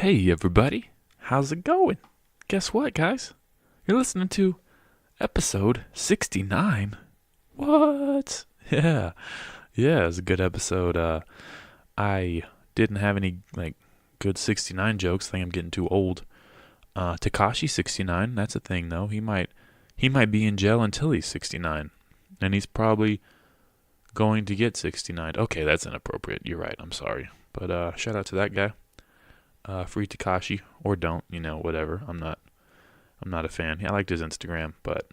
Hey everybody, how's it going? Guess what, guys? You're listening to episode 69. What? Yeah, it's a good episode. I didn't have any good 69 jokes. I think I'm getting too old. Takashi 69, that's a thing though. He might be in jail until he's 69, and he's probably going to get 69. Okay, that's inappropriate. You're right. I'm sorry, but shout out to that guy. Free Takashi, or don't, whatever. I'm not a fan. I liked his Instagram, but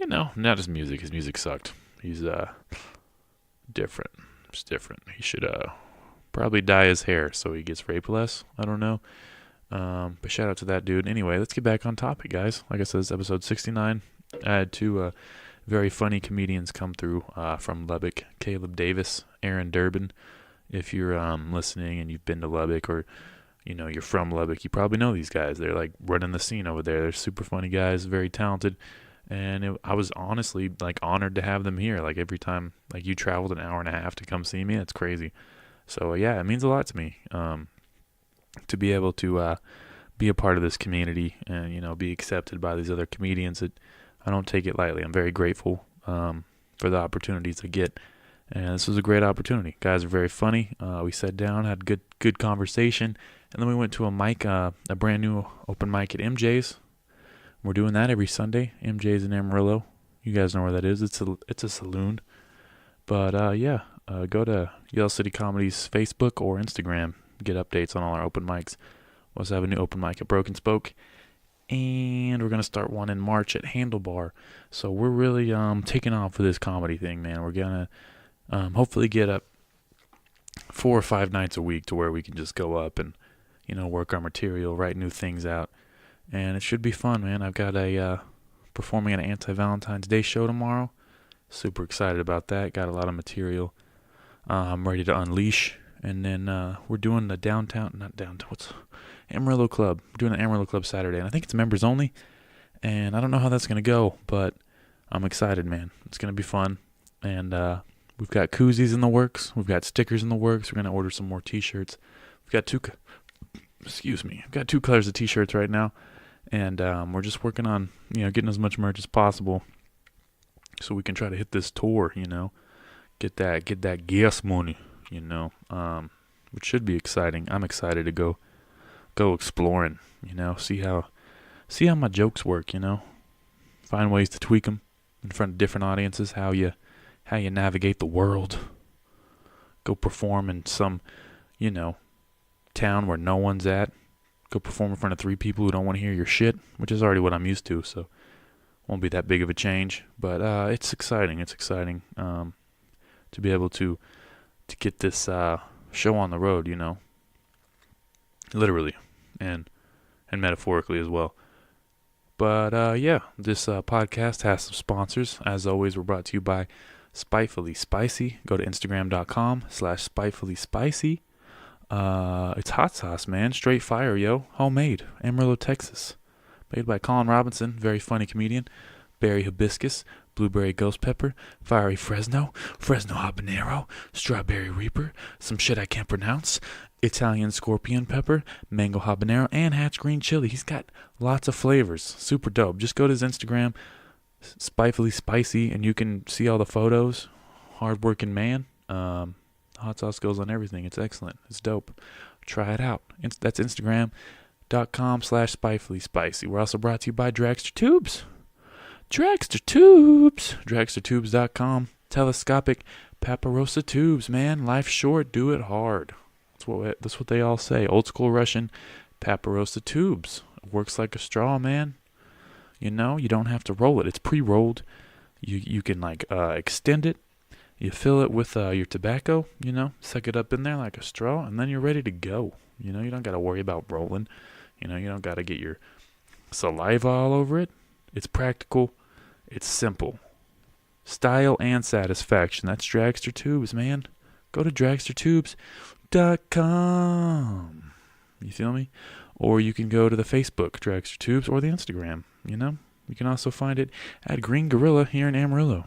not his music. His music sucked. He's different. It's different. He should probably dye his hair so he gets raped less. I don't know. But shout out to that dude. Anyway, let's get back on topic, guys. Like I said, it's episode 69. I had two very funny comedians come through from Lubbock. Caleb Davis, Aaron Durbin. If you're listening and you've been to Lubbock, or you're from Lubbock, you probably know these guys. They're like running the scene over there. They're super funny guys, very talented. And I was honestly honored to have them here. Like every time, you traveled an hour and a half to come see me. That's crazy. So yeah, it means a lot to me to be able to be a part of this community and be accepted by these other comedians. I don't take it lightly. I'm very grateful for the opportunities I get. And this was a great opportunity. Guys are very funny. We sat down, had good conversation, and then we went to a brand new open mic at MJ's. We're doing that every Sunday. MJ's in Amarillo. You guys know where that is. It's a saloon. But go to Yell City Comedy's Facebook or Instagram. Get updates on all our open mics. We also have a new open mic at Broken Spoke, and we're gonna start one in March at Handlebar. So we're really taking off with this comedy thing, man. We're gonna hopefully get up 4 or 5 nights a week to where we can just go up and, work our material, write new things out. And it should be fun, man. I've got a performing at an anti-Valentine's Day show tomorrow. Super excited about that. Got a lot of material. I'm ready to unleash. And then we're doing the Amarillo Club. We're doing an Amarillo Club Saturday. And I think it's members only. And I don't know how that's going to go, but I'm excited, man. It's going to be fun. And we've got koozies in the works. We've got stickers in the works. We're going to order some more t-shirts. We've got I've got 2 colors of t-shirts right now. And we're just working on, getting as much merch as possible so we can try to hit this tour, get that gas money, which should be exciting. I'm excited to go exploring, see how my jokes work, find ways to tweak them in front of different audiences, how you navigate the world. Go perform in some, town where no one's at. Go perform in front of 3 people who don't want to hear your shit, which is already what I'm used to, so won't be that big of a change. But it's exciting. It's exciting to be able to get this show on the road, literally and metaphorically as well. But this podcast has some sponsors. As always, we're brought to you by Spitefully Spicy. Go to Instagram.com/Spitefully Spicy. It's hot sauce, man. Straight fire, yo. Homemade. Amarillo, Texas. Made by Colin Robinson, very funny comedian. Berry hibiscus, blueberry ghost pepper, fiery Fresno habanero, strawberry reaper, some shit I can't pronounce, Italian scorpion pepper, mango habanero, and Hatch green chili. He's got lots of flavors. Super dope. Just go to his Instagram, Spitefully Spicy, and you can see all the photos. Hardworking man. Hot sauce goes on everything. It's excellent. It's dope. Try it out. That's Instagram.com/Spitefully Spicy. We're also brought to you by Dragster Tubes. Dragster Tubes. Dragstertubes.com. Telescopic Paparosa tubes, man. Life's short. Do it hard. That's what they all say. Old school Russian Paparosa tubes. It works like a straw, man. You don't have to roll it. It's pre-rolled. You can extend it. You fill it with your tobacco, suck it up in there like a straw, and then you're ready to go. You don't got to worry about rolling. You don't got to get your saliva all over it. It's practical. It's simple. Style and satisfaction. That's Dragster Tubes, man. Go to dragstertubes.com. You feel me? Or you can go to the Facebook, Dragster Tubes, or the Instagram, You can also find it at Green Gorilla here in Amarillo.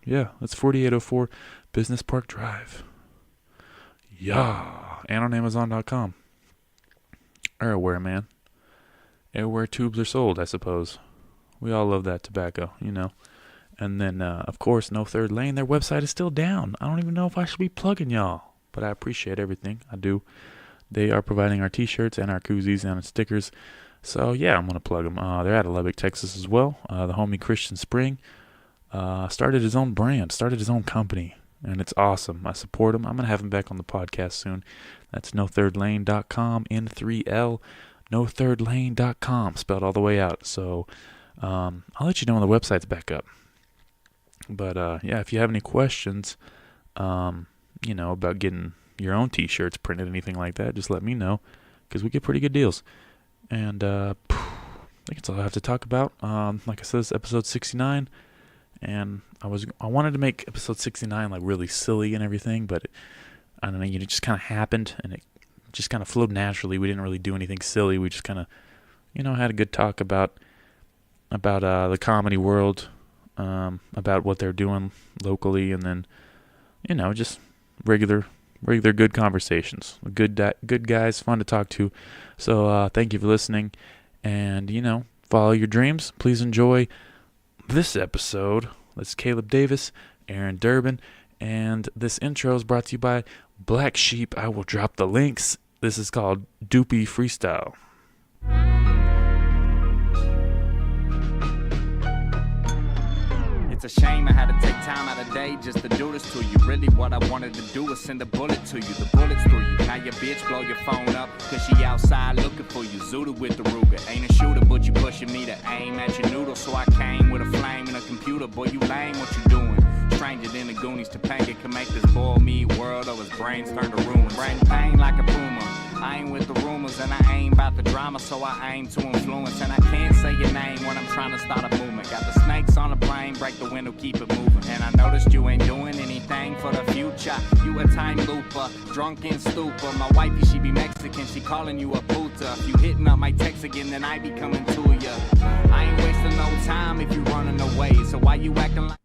Yeah, that's 4804 Business Park Drive. Yeah, and on Amazon.com. Everywhere, man. Everywhere tubes are sold, I suppose. We all love that tobacco, you know. And then, of course, No Third Lane. Their website is still down. I don't even know if I should be plugging y'all, but I appreciate everything. I do. They are providing our T-shirts and our koozies and our stickers. So, yeah, I'm going to plug them. They're out of Lubbock, Texas as well. The homie Christian Spring started his own brand, started his own company, and it's awesome. I support him. I'm going to have him back on the podcast soon. That's nothirdlane.com, N3L, nothirdlane.com, spelled all the way out. So I'll let you know when the website's back up. But, yeah, if you have any questions, about getting your own T-shirts printed, anything like that, just let me know, because we get pretty good deals. And I think that's all I have to talk about. Like I said, it's episode 69, and I wanted to make episode 69 like really silly and everything, but I don't know, it just kind of happened, and it just kind of flowed naturally. We didn't really do anything silly. We just kind of, had a good talk about the comedy world. About what they're doing locally, and then, just regular good conversations. Good guys, fun to talk to. So thank you for listening, and follow your dreams. Please enjoy this episode. That's Caleb Davis, Aaron Durbin, and this intro is brought to you by Black Sheep. I will drop the links. This is called Doopy Freestyle. It's a shame I had to take time out of day just to do this to you. Really what I wanted to do was send a bullet to you. The bullet's through you. Now your bitch blow your phone up, cause she outside looking for you. Zooted with the Ruger. Ain't a shooter, but you pushing me to aim at your noodle. So I came with a flame and a computer. Boy, you lame, what you doing? Stranger than the Goonies. Topanga can make this boy me world of his brains turn to ruins. Brain pain like a puma. I ain't with the rumors and I ain't about the drama, so I aim to influence. And I can't say your name when I'm trying to start a movement. Got the snakes on the plane, break the window, keep it moving. And I noticed you ain't doing anything for the future. You a time looper, drunk and stupor. My wifey, she be Mexican, she calling you a puta. If you hitting up my text again, then I be coming to ya. I ain't wasting no time if you running away. So why you acting like...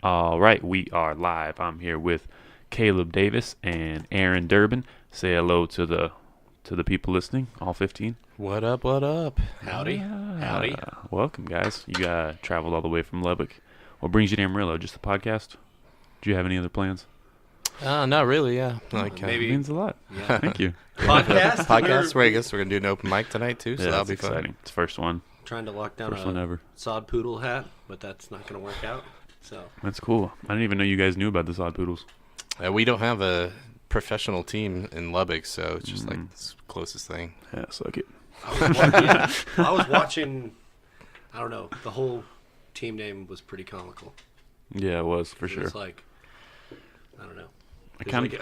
All right, we are live. I'm here with Caleb Davis and Aaron Durbin. Say hello to the people listening, all 15. What up, what up? Howdy. Howdy. Welcome, guys. You traveled all the way from Lubbock. What brings you to Amarillo? Just the podcast? Do you have any other plans? Not really, yeah. Maybe. It means a lot. Yeah. Thank you. Podcast? Where I guess we're going to do an open mic tonight, too, so Yeah, that'll that's be exciting. fun. It's the first one. Trying to lock down First one ever. sod poodle hat, but that's not going to work out. So That's cool. I didn't even know you guys knew about the Sod Poodles. We don't have a professional team in Lubbock, so it's just like the closest thing. Yeah, suck it. I was watching, I don't know, the whole team name was pretty comical. Yeah, it was, for It sure. was like, I don't know. I It was kind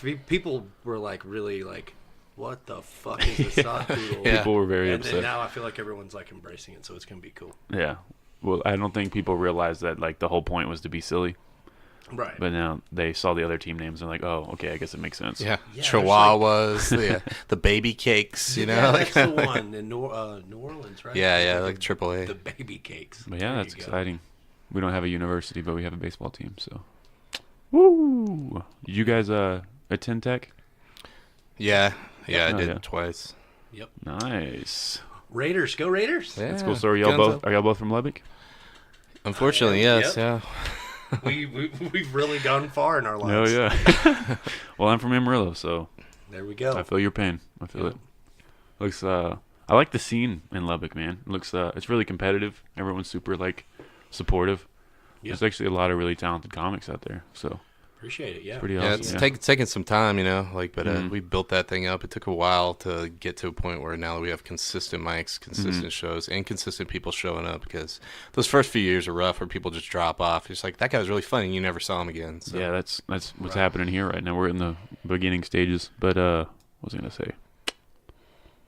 like, people were like really like, what the fuck is a sod poodle? Yeah. People were very And upset. now I feel like everyone's like embracing it, so it's going to be cool. Yeah. Well, I don't think people realized that like the whole point was to be silly. Right. But now they saw the other team names and like, oh, okay, I guess it makes sense. Yeah, Yeah, Chihuahuas, the baby cakes, Yeah, like that's the one in New Orleans, right? Yeah, Like like AAA. the baby cakes. But yeah, There that's you go. exciting. We don't have a university, but we have a baseball team, so. Woo! Did you guys attend Tech? Yeah, I Oh, did yeah. twice. Yep. Nice. Raiders, go Raiders! Yeah, That's cool. So are y'all guns both? up. Are y'all both from Lubbock? Unfortunately, Yep. yes, yeah. We've really gone far in our Oh lives. yeah. Well, I'm from Amarillo, so There we go. I feel your pain. I feel Yep. it. Looks. I like the scene in Lubbock, man. It looks. It's really competitive. Everyone's super like supportive. Yep. There's actually a lot of really talented comics out there, so Appreciate it. Yeah. it's pretty Yeah, awesome. it's taking some time, but Mhm. we built that thing up. It took a while to get to a point where now we have consistent mics, consistent shows, and consistent people showing up, because those first few years are rough where people just drop off. It's like, that guy was really funny, and you never saw him again. So. Yeah, that's what's Right. happening here right now. We're in the beginning stages. But what was I gonna say?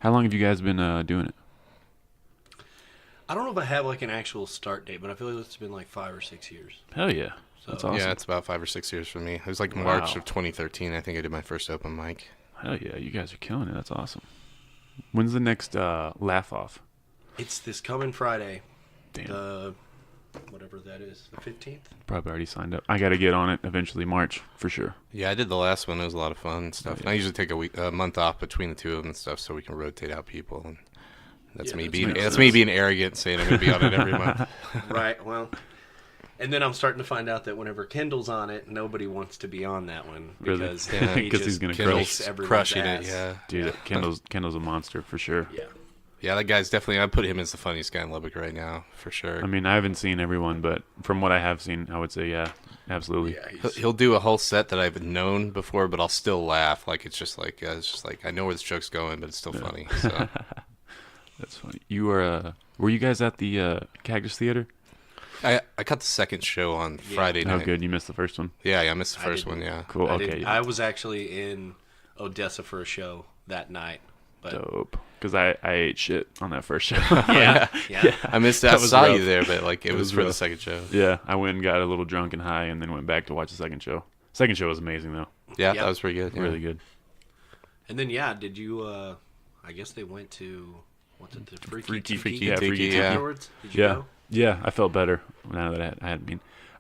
How long have you guys been doing it? I don't know if I have like an actual start date, but I feel like it's been like 5 or 6 years. Hell yeah, So that's awesome. Yeah, it's about 5 or 6 years for me. It was like Wow. March of 2013, I think I did my first open mic. Hell yeah, you guys are killing it. That's awesome. When's the next laugh off? it's this coming Friday. Damn. The whatever that is, the 15th. Probably already signed up. I got to get on it eventually, March for sure. Yeah, I did the last one. It was a lot of fun and stuff. Oh, yeah. And I usually take a month off between the two of them and stuff, so we can rotate out people. And that's me being arrogant, saying I'm gonna be on it every month. Right. Well, and then I'm starting to find out that whenever Kendall's on it, nobody wants to be on that one Really? because Yeah, 'cause he's gonna kicks crush. everyone's Crushing ass. it. Yeah. Dude, Kendall's a monster for sure. Yeah. Yeah, that guy's definitely. I put him as the funniest guy in Lubbock right now, for sure. I mean, I haven't seen everyone, but from what I have seen, I would say, yeah, absolutely. Yeah. He'll do a whole set that I've known before, but I'll still laugh. Like it's just like I know where this joke's going, but it's still funny. So That's funny. You were you guys at the Cactus Theater? I caught the second show on Friday Oh, night. good. You missed the first one. Yeah, I missed the I first didn't. one. Yeah. Cool. I Okay. didn't- I was actually in Odessa for a show that night. But Dope. Because I ate shit on that first show. yeah. I missed it. I That was saw rough. you there, but like it was was for the rough. second show. Yeah, I went and got a little drunk and high, and then went back to watch the second show. Second show was amazing though. Yeah, Yep. that was pretty good. Yeah. Really good. And then did you? I guess they went to what's it? The Freaky Tiki Yeah, Freaky Tiki. yeah. afterwards. Did you Yeah, go? yeah. I felt better now that I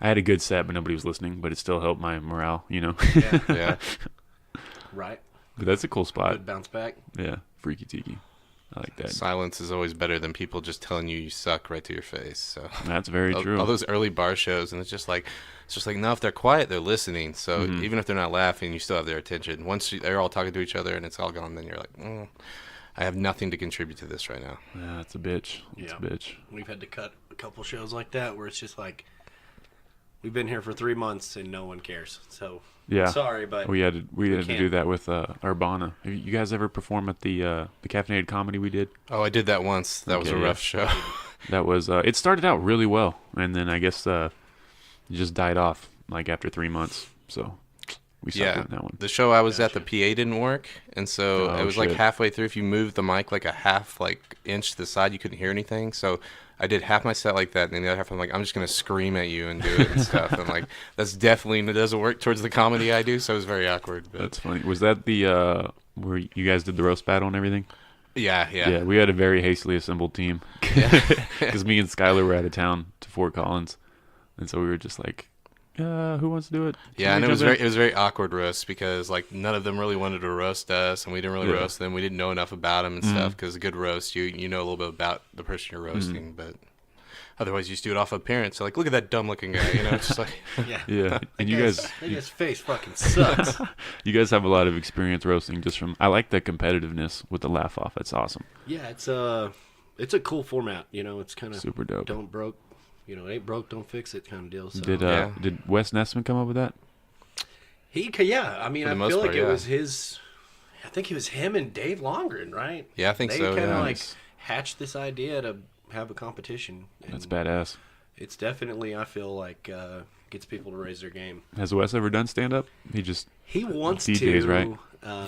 had a good set, but nobody was listening. But it still helped my morale, you know. Yeah. Yeah. Right. But that's a cool spot. Good bounce back. Yeah, Freaky Tiki. I like that. Silence is always better than people just telling you suck right to your face. So That's very true. all those early bar shows, and it's just like no, if they're quiet, they're listening. So Mm-hmm. even if they're not laughing, you still have their attention. Once they're all talking to each other and it's all gone, then you're like, I have nothing to contribute to this right now. Yeah, it's a bitch. It's Yeah. a bitch. We've had to cut a couple shows like that where it's just like we've been here for 3 months and no one cares. So Yeah. sorry, but We had to can't. do that with Urbana. Have you guys ever perform at the caffeinated comedy we did? Oh, I did that once. That was a Okay, rough yeah. show. That was it started out really well, and then I guess it just died off like after 3 months. So we stopped doing that one. The show I was at, the PA didn't work, and so Oh, it was like shit. halfway through. If you moved the mic like a half inch to the side, you couldn't hear anything. So I did half my set like that, and then the other half I'm like, I'm just gonna scream at you and do it and stuff. And like that's definitely it doesn't work towards the comedy I do. So it was very awkward. But That's funny. Was that the where you guys did the roast battle and everything? yeah. Yeah, we had a very hastily assembled team because me and Skylar were out of town to Fort Collins, and so we were just like, who wants to do it? Yeah, Can and we jump in? it was very awkward roast because like none of them really wanted to roast us, and we didn't really Yeah. roast them. We didn't know enough about them and stuff because a good roast, you know a little bit about the person you're roasting, but otherwise you just do it off appearance. So like, look at that dumb looking guy, you know, it's just like yeah. Yeah, and That guy's face fucking sucks. you guys have a lot of experience roasting. Just from I like the competitiveness with the laugh off. That's awesome. Yeah, it's a cool format. You know, it's kind of Super dope. Don't broke, it ain't broke, don't fix it kind of deal. So Yeah. Did Wes Nessman come up with that? I mean, For the I most feel part, like it yeah. was his. I think it was him and Dave Longren, right? Yeah, I think they so, kind of yeah. like hatched this idea to have a competition. And That's badass. It's definitely, I feel like, gets people to raise their game. Has Wes ever done stand up? He wants DJs, to. right?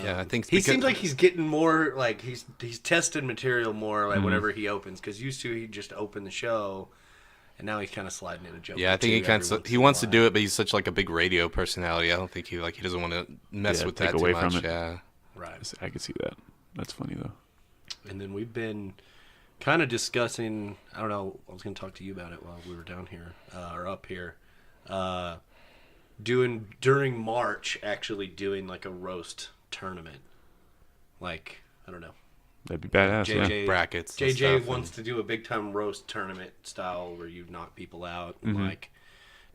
Yeah, I think he because- seems like he's getting more like he's tested material more Mm-hmm. like whenever he opens, because used to he'd just open the show, and now he's kind of sliding in a joke. Yeah, I think he wants to do it, but he's such like a big radio personality. I don't think he doesn't want to mess Yeah, with take that away too from much. it. Yeah. Right. I could see that. That's funny though. And then we've been kind of discussing. I don't know. I was going to talk to you about it while we were down here or up here. Doing during March, actually doing like a roast tournament. Like, I don't know. That'd be badass. Yeah. JJ Brackets and JJ stuff, wants to do a big time roast tournament style where you knock people out. And Mm-hmm. like,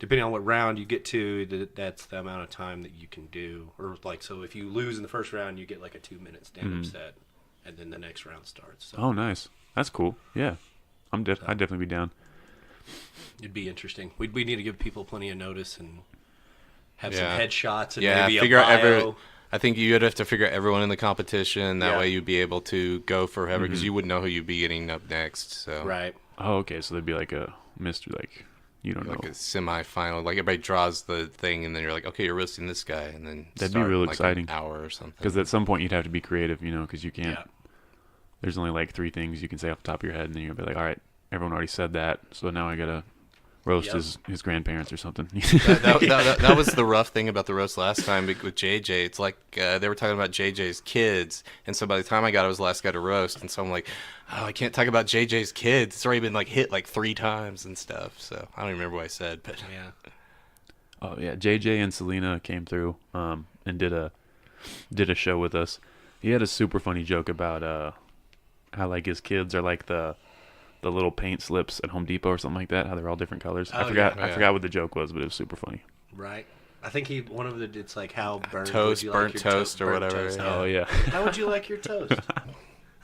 depending on what round you get to, that's the amount of time that you can do. Or like, so if you lose in the first round, you get like a 2-minute stand up set, and then the next round starts. So Oh, nice. That's cool. Yeah, I'd definitely be down. it'd be interesting. We need to give people plenty of notice and have Yeah. some headshots and Yeah, maybe figure a out bio. I think you'd have to figure out everyone in the competition. That Yeah. way you'd be able to go for whoever, because you wouldn't know who you'd be getting up next. So Right. Oh, okay. So there'd be like a mystery, like you don't like know. a semi-final, like everybody draws the thing, and then you're like, okay, you're roasting this guy, and then That'd be start real in, like, exciting. an hour or something. Because at some point you'd have to be creative, because you can't. Yeah. There's only like 3 things you can say off the top of your head, and then you'll be like, all right, everyone already said that, so now I gotta roast his grandparents or something. That was the rough thing about the roast last time with JJ. It's like they were talking about JJ's kids, and so by the time I got, I was the last guy to roast, and so I'm like, oh, I can't talk about JJ's kids. It's already been like hit like 3 times and stuff. So I don't even remember what I said, but Yeah. Oh yeah, JJ and Selena came through and did a show with us. He had a super funny joke about how like his kids are like the little paint slips at Home Depot or something like that. How they're all different colors. I forgot what the joke was, but it was super funny. Right. I think one of the it's like how burnt toast, would you burnt like your toast, or burnt whatever. toast, Oh yeah, How would you like your toast?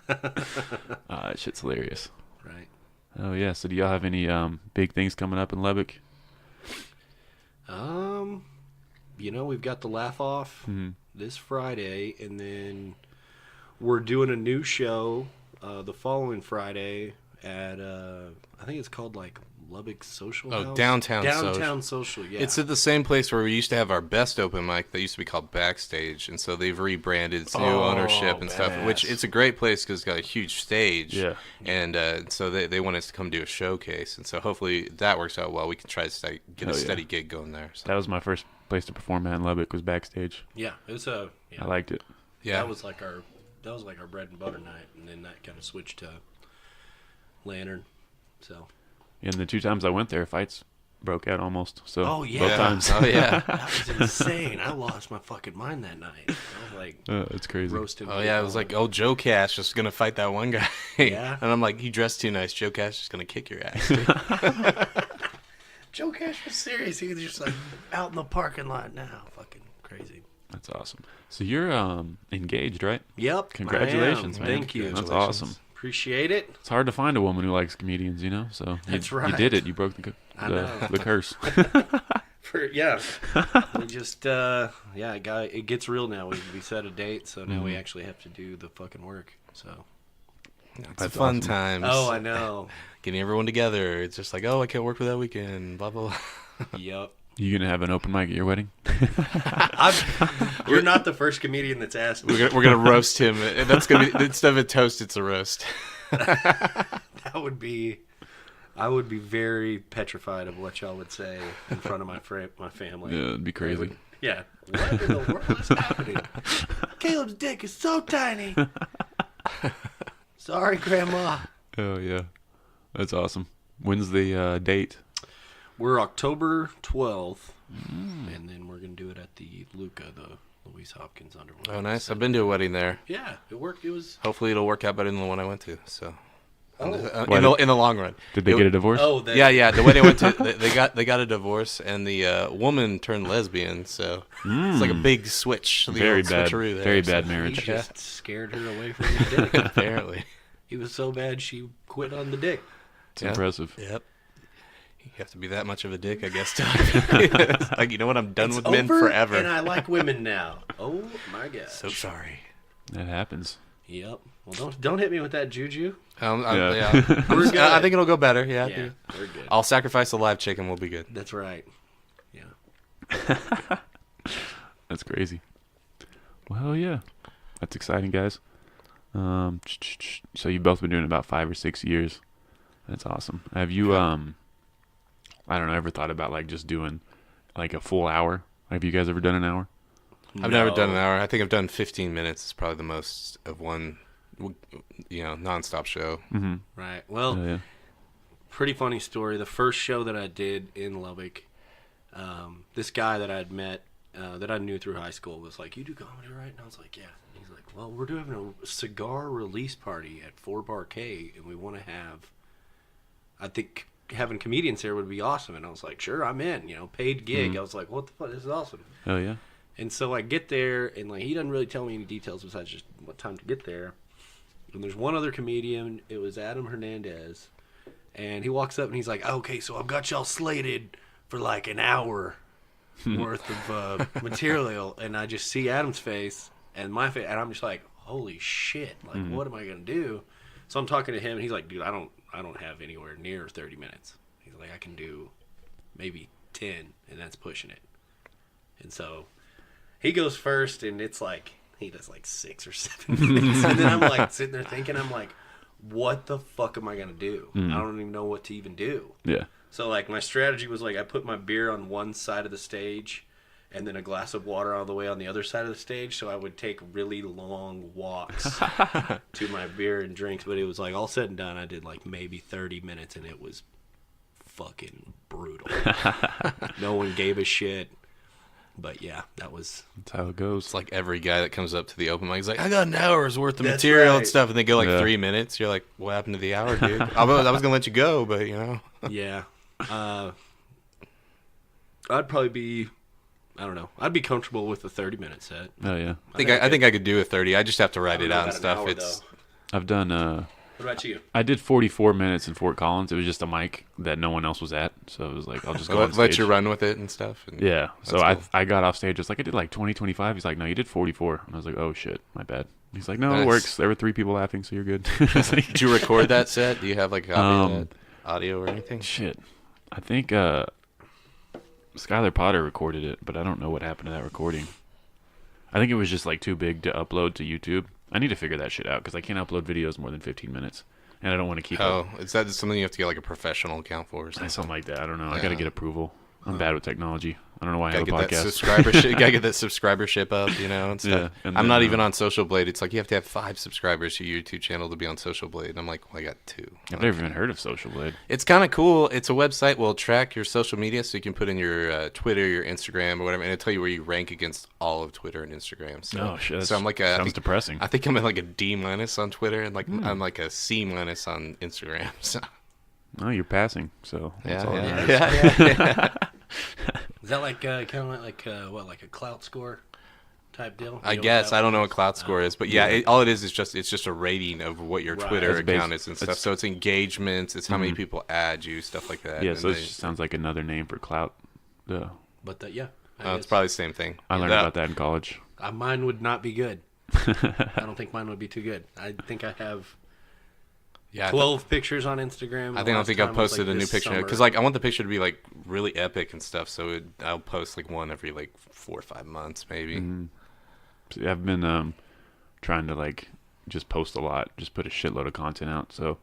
that shit's hilarious. Right. Oh yeah. So do y'all have any big things coming up in Lubbock? We've got the Laugh Off Mm-hmm. this Friday, and then we're doing a new show the following Friday at I think it's called like Lubbock Social House. Downtown Social. Yeah, It's at the same place where we used to have our best open mic that used to be called Backstage, and so they've rebranded. It's new ownership and stuff, which it's a great place because it's got a huge stage. Yeah. And so they want us to come do a showcase, and so hopefully that works out well. We can try to get a steady gig going there. So. That was my first place to perform at in Lubbock, was Backstage. Yeah, it was I liked it. Yeah. That was like our bread and butter night, and then that kind of switched to Lantern. So. And the 2 times I went there, fights broke out almost. So Oh, yeah. both times. Oh yeah. That was insane. I lost my fucking mind that night. I was like It's crazy. roasting. Oh yeah, it was like, Joe Cash just gonna fight that one guy. Yeah. And I'm like, you dressed too nice. Joe Cash is gonna kick your ass. Joe Cash was serious. He was just like out in the parking lot now. Fucking crazy. That's awesome. So you're engaged, right? Yep. Congratulations, I am. man. Thank you. That's awesome. Appreciate it. It's hard to find a woman who likes comedians, So That's you right. did it. You broke I know. the curse. We just it gets real now. We set a date, so now we actually have to do the fucking work. So It's fun times. I know. Getting everyone together. It's just like, I can't work for that weekend. Blah blah. Blah. Yep. You gonna have an open mic at your wedding? You're not the first comedian that's asked me. We're gonna roast him. And that's gonna be, instead of a toast, it's a roast. That would be. I would be very petrified of what y'all would say in front of my family. Yeah, it'd be crazy. Yeah. What in the world is happening? Caleb's dick is so tiny. Sorry, Grandma. Oh yeah, that's awesome. When's the date? We're October 12th, and then we're going to do it at the Luca, the Louise Hopkins Underwood. Oh, nice. I've been to a wedding there. Yeah, it worked. It was. Hopefully it'll work out better than the one I went to. So, in the long run. Did they get a divorce? Oh, Yeah. The wedding I went to, they got a divorce, and the woman turned lesbian. So it's like a big switch. The Very old bad. switcheroo there, Very so- bad He marriage. just scared her away from the dick. Apparently, He was so bad she quit on the dick. It's impressive. Yep. You have to be that much of a dick, I guess. It's like, you know what? I'm done with men forever. And I like women now. Oh my god. So sorry. That happens. Yep. Well, don't hit me with that juju. Yeah. We're good. I think it'll go better. Yeah. Yeah, we're good. I'll sacrifice a live chicken. We'll be good. That's right. Yeah. That's crazy. Well, yeah, that's exciting, guys. So you've both been doing it about 5 or 6 years. That's awesome. Have you I don't know, ever thought about like just doing like a full hour? Have you guys ever done an hour? I've never done an hour. I think I've done 15 minutes. It's probably the most of one, nonstop show. Mm-hmm. Right. Well, Yeah. pretty funny story. The first show that I did in Lubbock, this guy that I'd met, that I knew through high school, was like, "You do comedy, right?" And I was like, "Yeah." And he's like, "Well, we're doing a cigar release party at 4 Bar K, and we want to have, I think having comedians here would be awesome." And I was like, "Sure, I'm in." Paid gig. I was like, "What the fuck? This is awesome." Oh yeah. And so I get there, and like he doesn't really tell me any details besides just what time to get there. And there's one other comedian. It was Adam Hernandez, and he walks up and he's like, "Okay, so I've got y'all slated for like an hour worth of material." And I just see Adam's face and my face, and I'm just like, "Holy shit! Like, what am I gonna do?" So I'm talking to him, and he's like, "Dude, I don't have anywhere near 30 minutes." He's like, "I can do maybe 10, and that's pushing it." And so he goes first, and it's like he does like 6 or 7 minutes, and then I'm like sitting there thinking, I'm like, what the fuck am I gonna do? I don't even know what to even do. Yeah. So, like, my strategy was, like, I put my beer on one side of the stage and then a glass of water all the way on the other side of the stage. So I would take really long walks to my beer and drinks. But it was, like, all said and done, I did, like, maybe 30 minutes, and it was fucking brutal. No one gave a shit. But, yeah, that's how it goes. It's like every guy that comes up to the open mic is like, I got an hour's worth of That's material right. and stuff, and they go like 3 minutes. You're like, what happened to the hour, dude? I was going to let you go, but, you know. Yeah. I'd probably be, I don't know, I'd be comfortable with a 30-minute set. Oh, yeah. I think I could do a 30. I just have to write it out and stuff. I've done... What about you? I did 44 minutes in Fort Collins. It was just a mic that no one else was at. So it was like, I'll just go on stage. Let you run with it and stuff. And yeah. So cool. I got off stage. It's like, I did like 20, 25. He's like, no, you did 44. And I was like, oh, shit. My bad. He's like, no, Nice. it works. There were 3 people laughing, so you're good. Did you record that set? Do you have like a copy of that audio or anything? Shit. I think Skylar Potter recorded it, but I don't know what happened to that recording. I think it was just like too big to upload to YouTube. I need to figure that shit out because I can't upload videos more than 15 minutes. And I don't want to keep Oh, is that something you have to get like a professional account for or something? something like that. I don't know. I Yeah. got to get approval. I'm bad with technology. I don't know why I have a Gotta get podcast. that subscribership. Gotta get that subscribership up, you know, and stuff. Yeah, and I'm then, not even on Social Blade. It's like you have to have 5 subscribers to your YouTube channel to be on Social Blade. And I'm like, well, I got 2. I've never even heard of Social Blade. It's kind of cool. It's a website. Will track your social media, so you can put in your Twitter, your Instagram, or whatever, and it'll tell you where you rank against all of Twitter and Instagram. So, Oh shit! so I'm like sounds depressing. I think I'm at like a D- on Twitter, and like I'm like a C- on Instagram. So No, you're passing. So that's all that matters. yeah. Is that like kind of like like a clout score type deal? I You know guess what that I don't know was? what cloud score is, but yeah, all it is just a rating of what your Right. Twitter It's account based- is and stuff. it's- So it's engagements, it's how many people add you, stuff like that. Yeah, And so it they- just sounds like another name for clout. Yeah, But yeah, it's probably the same thing. I learned Yeah. about that in college. mine would not be good. I don't think mine would be too good. I think I have Yeah, 12 pictures on Instagram. I think I've posted a new picture because like I want the picture to be like really epic and stuff. So I'll post like one every like 4 or 5 months maybe. See, I've been trying to like just post a lot, just put a shitload of content out. So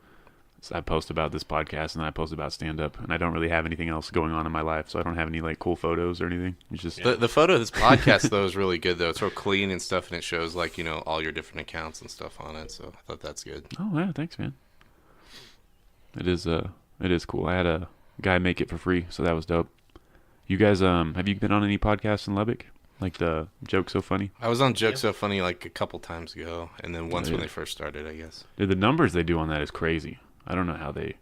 I post about this podcast and then I post about stand up, and I don't really have anything else going on in my life, so I don't have any like cool photos or anything. It's just The photo of this podcast though is really good though. It's real clean and stuff, and it shows like all your different accounts and stuff on it. So I thought that's good. oh yeah, thanks man. It is cool. I had a guy make it for free, so that was dope. You guys have you been on any podcasts in Lubbock? Like the Joke So Funny? I was on Joke So Funny like a couple times ago, and then once when yeah. they first started, I guess. Dude, the numbers they do on that is crazy. I don't know how they.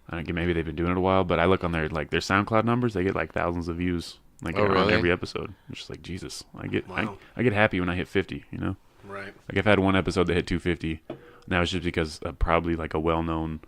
I don't get. Maybe they've been doing it a while, but I look on their SoundCloud numbers. They get like thousands of views, like Oh, on really? every episode. It's just like Jesus. I get Wow. I get happy when I hit 50. You know, Right. like I've had one episode that hit 250. And that was just because probably like a well-known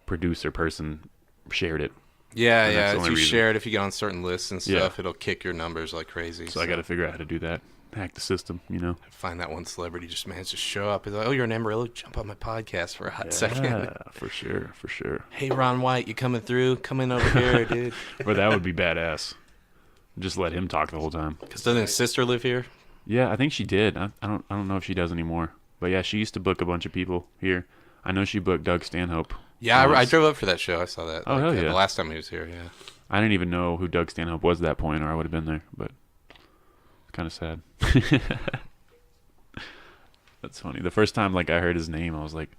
producer person shared it. Yeah, And that's yeah. the If only you reason. share it, if you get on certain lists and Yeah. stuff, it'll kick your numbers like crazy. So I got to figure out how to do that. Hack the system. You know. find that one celebrity just managed to show up. He's like, "Oh, you're in Amarillo. Jump on my podcast for a hot second." Yeah, for sure, for sure. Hey, Ron White, you coming through? Come in over here, dude. Or that would be badass. Just let him talk the whole time. Because doesn't his sister live here? Yeah, I think she did. I don't know if she does anymore. But yeah, she used to book a bunch of people here. I know she booked Doug Stanhope. Yeah, I once. drove up for that show. I saw that. Oh, hell yeah. The last time he was here, yeah. I didn't even know who Doug Stanhope was at that point, or I would have been there. But it's kind of sad. That's funny. The first time like I heard his name, I was like,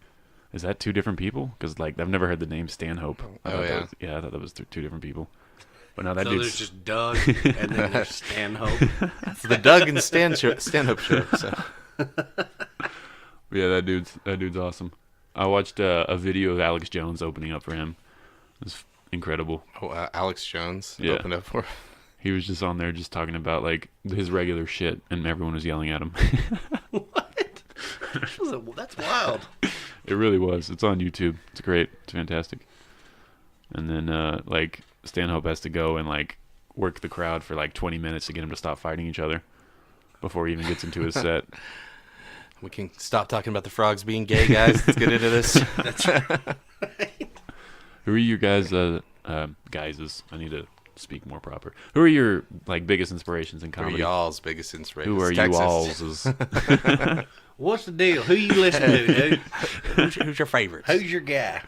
"Is that 2 different people?" Because like I've never heard the name Stanhope. I Oh, thought yeah. that was, yeah, I thought that was 2 different people. But now that So dude's there's just Doug, and then there's Stanhope. It's the Doug and stand-up show. So. yeah, that dude's awesome. I watched a video of Alex Jones opening up for him. It was incredible. Oh, Alex Jones Yeah. opened up for. He was just on there just talking about like his regular shit, and everyone was yelling at him. What? That's wild. It really was. It's on YouTube. It's great. It's fantastic. And then like Stanhope has to go and like work the crowd for like 20 minutes to get him to stop fighting each other before he even gets into his set. We can stop talking about the frogs being gay, guys. Let's get into this. Who are you guys? Guys, I need to speak more proper. Who are your like biggest inspirations in Who are comedy? y'all's biggest inspiration? Who are Texas. you all's? What's the deal? Who you listen to, dude? Who's your favorite? Who's your guy?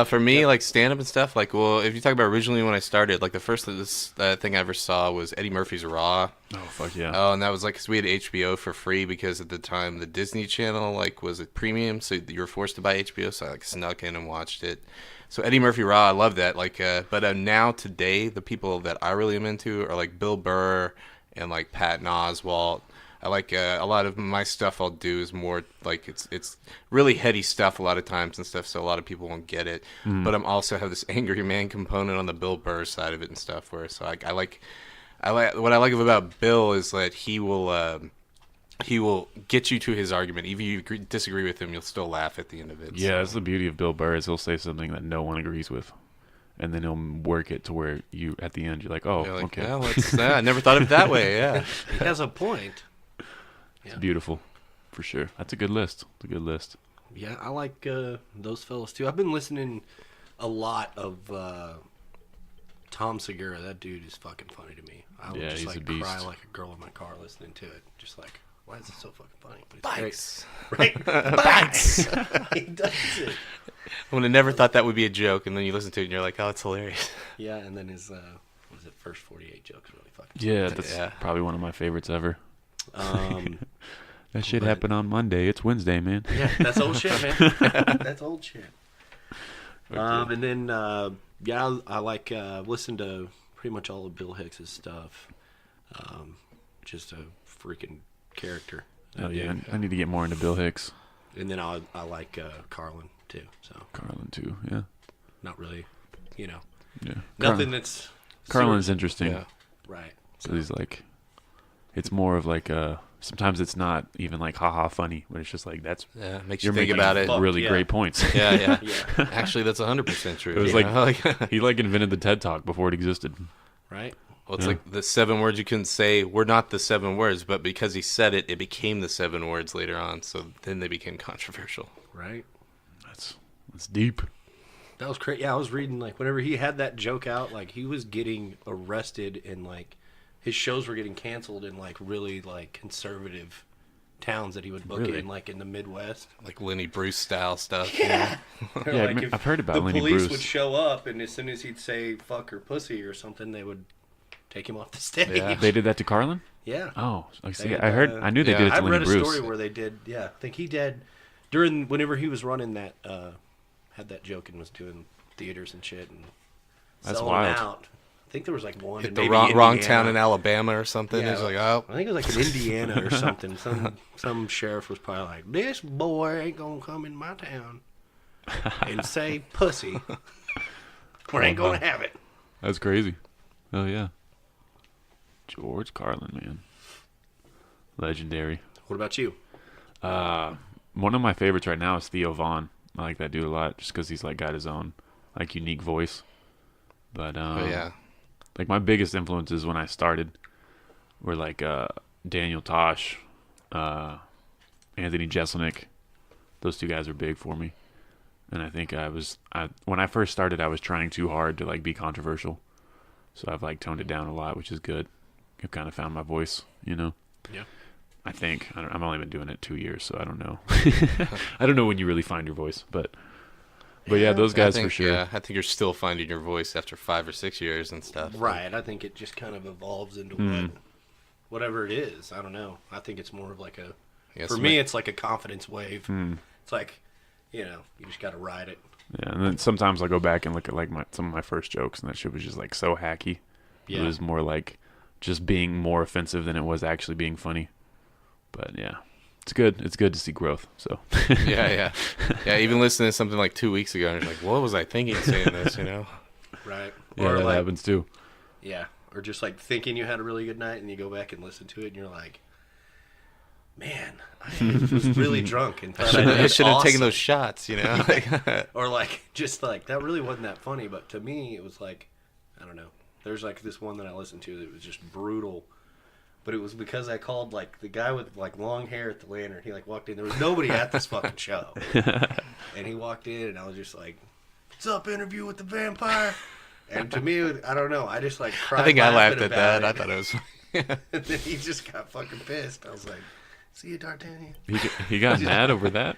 For me, like stand-up and stuff, like, well, if you talk about originally when I started, like the first thing I ever saw was Eddie Murphy's Raw. Oh, fuck yeah. Oh, and that was like, cause we had HBO for free because at the time the Disney Channel like was at premium, so you were forced to buy HBO. So I like snuck in and watched it. So Eddie Murphy Raw, I love that. Like, but now today, the people that I really am into are like Bill Burr and like Patton Oswalt. I like a lot of my stuff. I'll do is more like it's really heady stuff a lot of times and stuff. So a lot of people won't get it. But I'm also have this angry man component on the Bill Burr side of it and stuff. Where so I like what I like about Bill is that he will get you to his argument. Even if you disagree with him, you'll still laugh at the end of it. Yeah, so. that's the beauty of Bill Burr is he'll say something that no one agrees with. And then he'll work it to where you, at the end, you're like, oh, You're like, okay. well, I never thought of it that way. Yeah. He has a point. It's beautiful, for sure. That's a good list. It's a good list. Yeah, I like those fellas too. I've been listening a lot of Tom Segura. That dude is fucking funny to me. I would Yeah, just he's a like beast. cry like a girl in my car listening to it. Just like, why is it so fucking funny? But it's Bikes. great. Right? Bikes. He does it. I would have never thought that would be a joke, and then you listen to it and you're like, oh, it's hilarious. Yeah, and then his what was it, first 48 jokes really fucking Yeah, that's Yeah. probably one of my favorites ever. That shit but- happened on Monday. It's Wednesday, man. Yeah, that's old shit, man. That's old shit. And then, yeah, I like listen to pretty much all of Bill Hicks's stuff. Just a freaking character. Oh, yeah. I need to get more into Bill Hicks. And then I like Carlin too. So Carlin, too. Yeah. not really, Yeah. nothing that's Carlin's interesting. Yeah. right. So he's like, it's more of like sometimes it's not even like haha funny, but it's just like that's Yeah, makes you you're think making about it. Fuck, really yeah. great points. Yeah, yeah. Yeah. Actually, that's 100% true. It was you know? he like invented the TED Talk before it existed. Right. Well, it's Yeah. like the 7 words you couldn't say were not the 7 words, but because he said it, it became the 7 words later on. So then they became controversial. Right. That's deep. That was crazy. Yeah, I was reading like whenever he had that joke out, like he was getting arrested and like his shows were getting canceled in like really like conservative towns that he would book Really? in, like in the Midwest. Like Lenny Bruce style stuff. Yeah. Or, Yeah, like, if I've heard about the Lenny police Bruce. would show up, and as soon as he'd say "fuck" or "pussy" or something, they would take him off the stage. Yeah. They did that to Carlin? Yeah. Oh, I see. They, I heard. I knew they yeah. did it to I Lenny read a Bruce. story where they did. Yeah, I think he did during whenever he was running that. Had that joke and was doing theaters and shit and That's selling wild. them out. I think there was like one Hit in the maybe wrong Indiana. town in Alabama or something. Yeah. It's like, oh, I think it was like in Indiana or something. Some sheriff was probably like, "This boy ain't gonna come in my town and say pussy, or ain't gonna have it." That's crazy. Oh yeah. George Carlin, man. Legendary. What about you? One of my favorites right now is Theo Vaughn. I like that dude a lot, just because he's like got his own like unique voice. But oh yeah. like my biggest influences when I started were like Daniel Tosh, Anthony Jeselnik. Those two guys were big for me. And I think when I first started, I was trying too hard to like be controversial. So I've like toned it down a lot, which is good. I've kind of found my voice, you know. Yeah. I think I've only been doing it 2 years, so I don't know. I don't know when you really find your voice, but yeah, those guys I think, for sure. Yeah, I think you're still finding your voice after 5 or 6 years and stuff. Right. I think it just kind of evolves into whatever it is. I don't know. I think it's more of like a. Yeah, For me, it's like a confidence wave. It's like, you just got to ride it. Yeah, and then sometimes I'll go back and look at like some of my first jokes, and that shit was just like so hacky. Yeah. It was more like just being more offensive than it was actually being funny. But yeah, it's good. It's good to see growth. So yeah. Even listening to something like 2 weeks ago, and you're like, what was I thinking saying this? You know? Right. yeah, Or that like, happens too. yeah. Or just like thinking you had a really good night and you go back and listen to it and you're like, man, I was really drunk and thought I should have taken awesome. those shots, you know? Or like, just like, that really wasn't that funny. But to me, it was like, I don't know. There's like this one that I listened to that was just brutal. But it was because I called like the guy with like long hair at the Lantern. He like walked in. There was nobody at this fucking show. And he walked in and I was just like, what's up, Interview with the Vampire? And to me, I don't know. I just like cried. I think I laughed laughing at that. about I thought it was. And then he just got fucking pissed. I was like, see you, D'Artagnan. He got mad over that.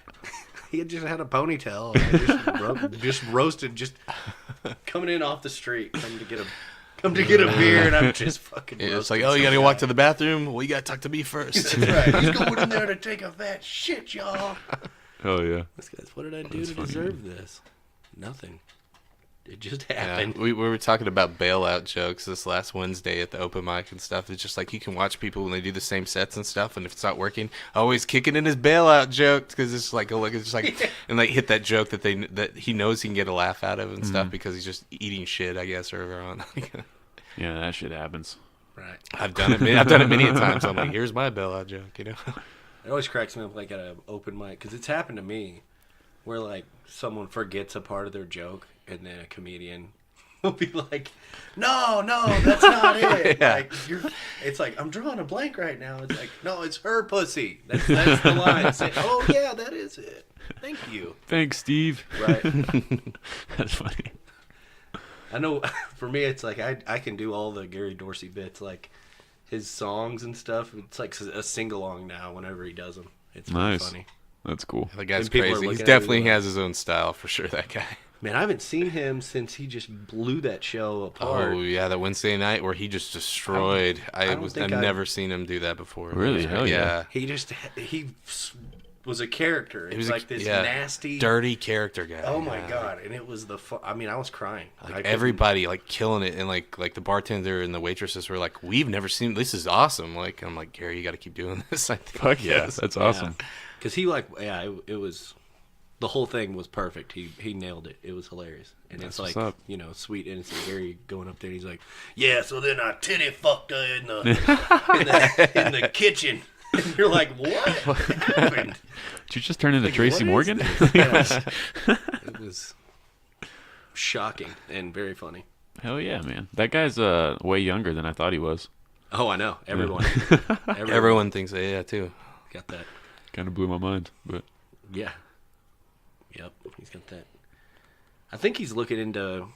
he had just had a ponytail. And I just roasted, just coming in off the street, come to get a beer, and I'm just fucking. Yeah, it's like, oh, you gotta walk to the bathroom. Well, you gotta talk to me first. That's right. He's going in there to take a fat shit, y'all. Oh yeah. What did I do to deserve this? Nothing. It just happened. Yeah, we were talking about bailout jokes this last Wednesday at the open mic and stuff. It's just like you can watch people when they do the same sets and stuff, and if it's not working, always kicking in his bailout jokes because it's like and like hit that joke that he knows he can get a laugh out of and stuff because he's just eating shit, I guess, or on. Yeah, that shit happens. Right. I've done it many a times. So I'm like, here's my bailout joke, you know. It always cracks me up like at an open mic because it's happened to me where like someone forgets a part of their joke and then a comedian will be like, no, that's not it. Yeah. Like it's like, I'm drawing a blank right now. It's like, no, it's her pussy. That's the line. Say, oh yeah, that is it. Thank you. Thanks, Steve. Right. That's funny. I know for me it's like I can do all the Gary Dorsey bits, like his songs and stuff. It's like a sing-along now whenever he does them. It's really Nice. funny. That's cool. The guy's And people are crazy. He looking at definitely me like- has his own style for sure. That guy. Man, I haven't seen him since he just blew that show apart. Oh yeah, that Wednesday night where he just destroyed. I've think I've- never seen him do that before. Really? Hell yeah. He was a character. It was like this nasty, dirty character guy. Oh my yeah. god! And it was I mean, I was crying. Like everybody like killing it, and like the bartender and the waitresses were like, "We've never seen this. Is awesome!" Like I'm like, Gary, you got to keep doing this. I think. Fuck yeah, that's awesome. Because he it was the whole thing was perfect. He nailed it. It was hilarious. And That's it's what's like up. sweet innocent Gary going up there. And he's like, yeah. So then I titty fucked her in the kitchen. And you're like, what happened? Did you just turn into Like, Tracy what is Morgan? this? It was shocking and very funny. Hell yeah, man. That guy's way younger than I thought he was. Oh, I know. Everyone Everyone thinks that, yeah, too. got that. Kind of blew my mind, but Yeah. Yep. He's got that. I think he's looking into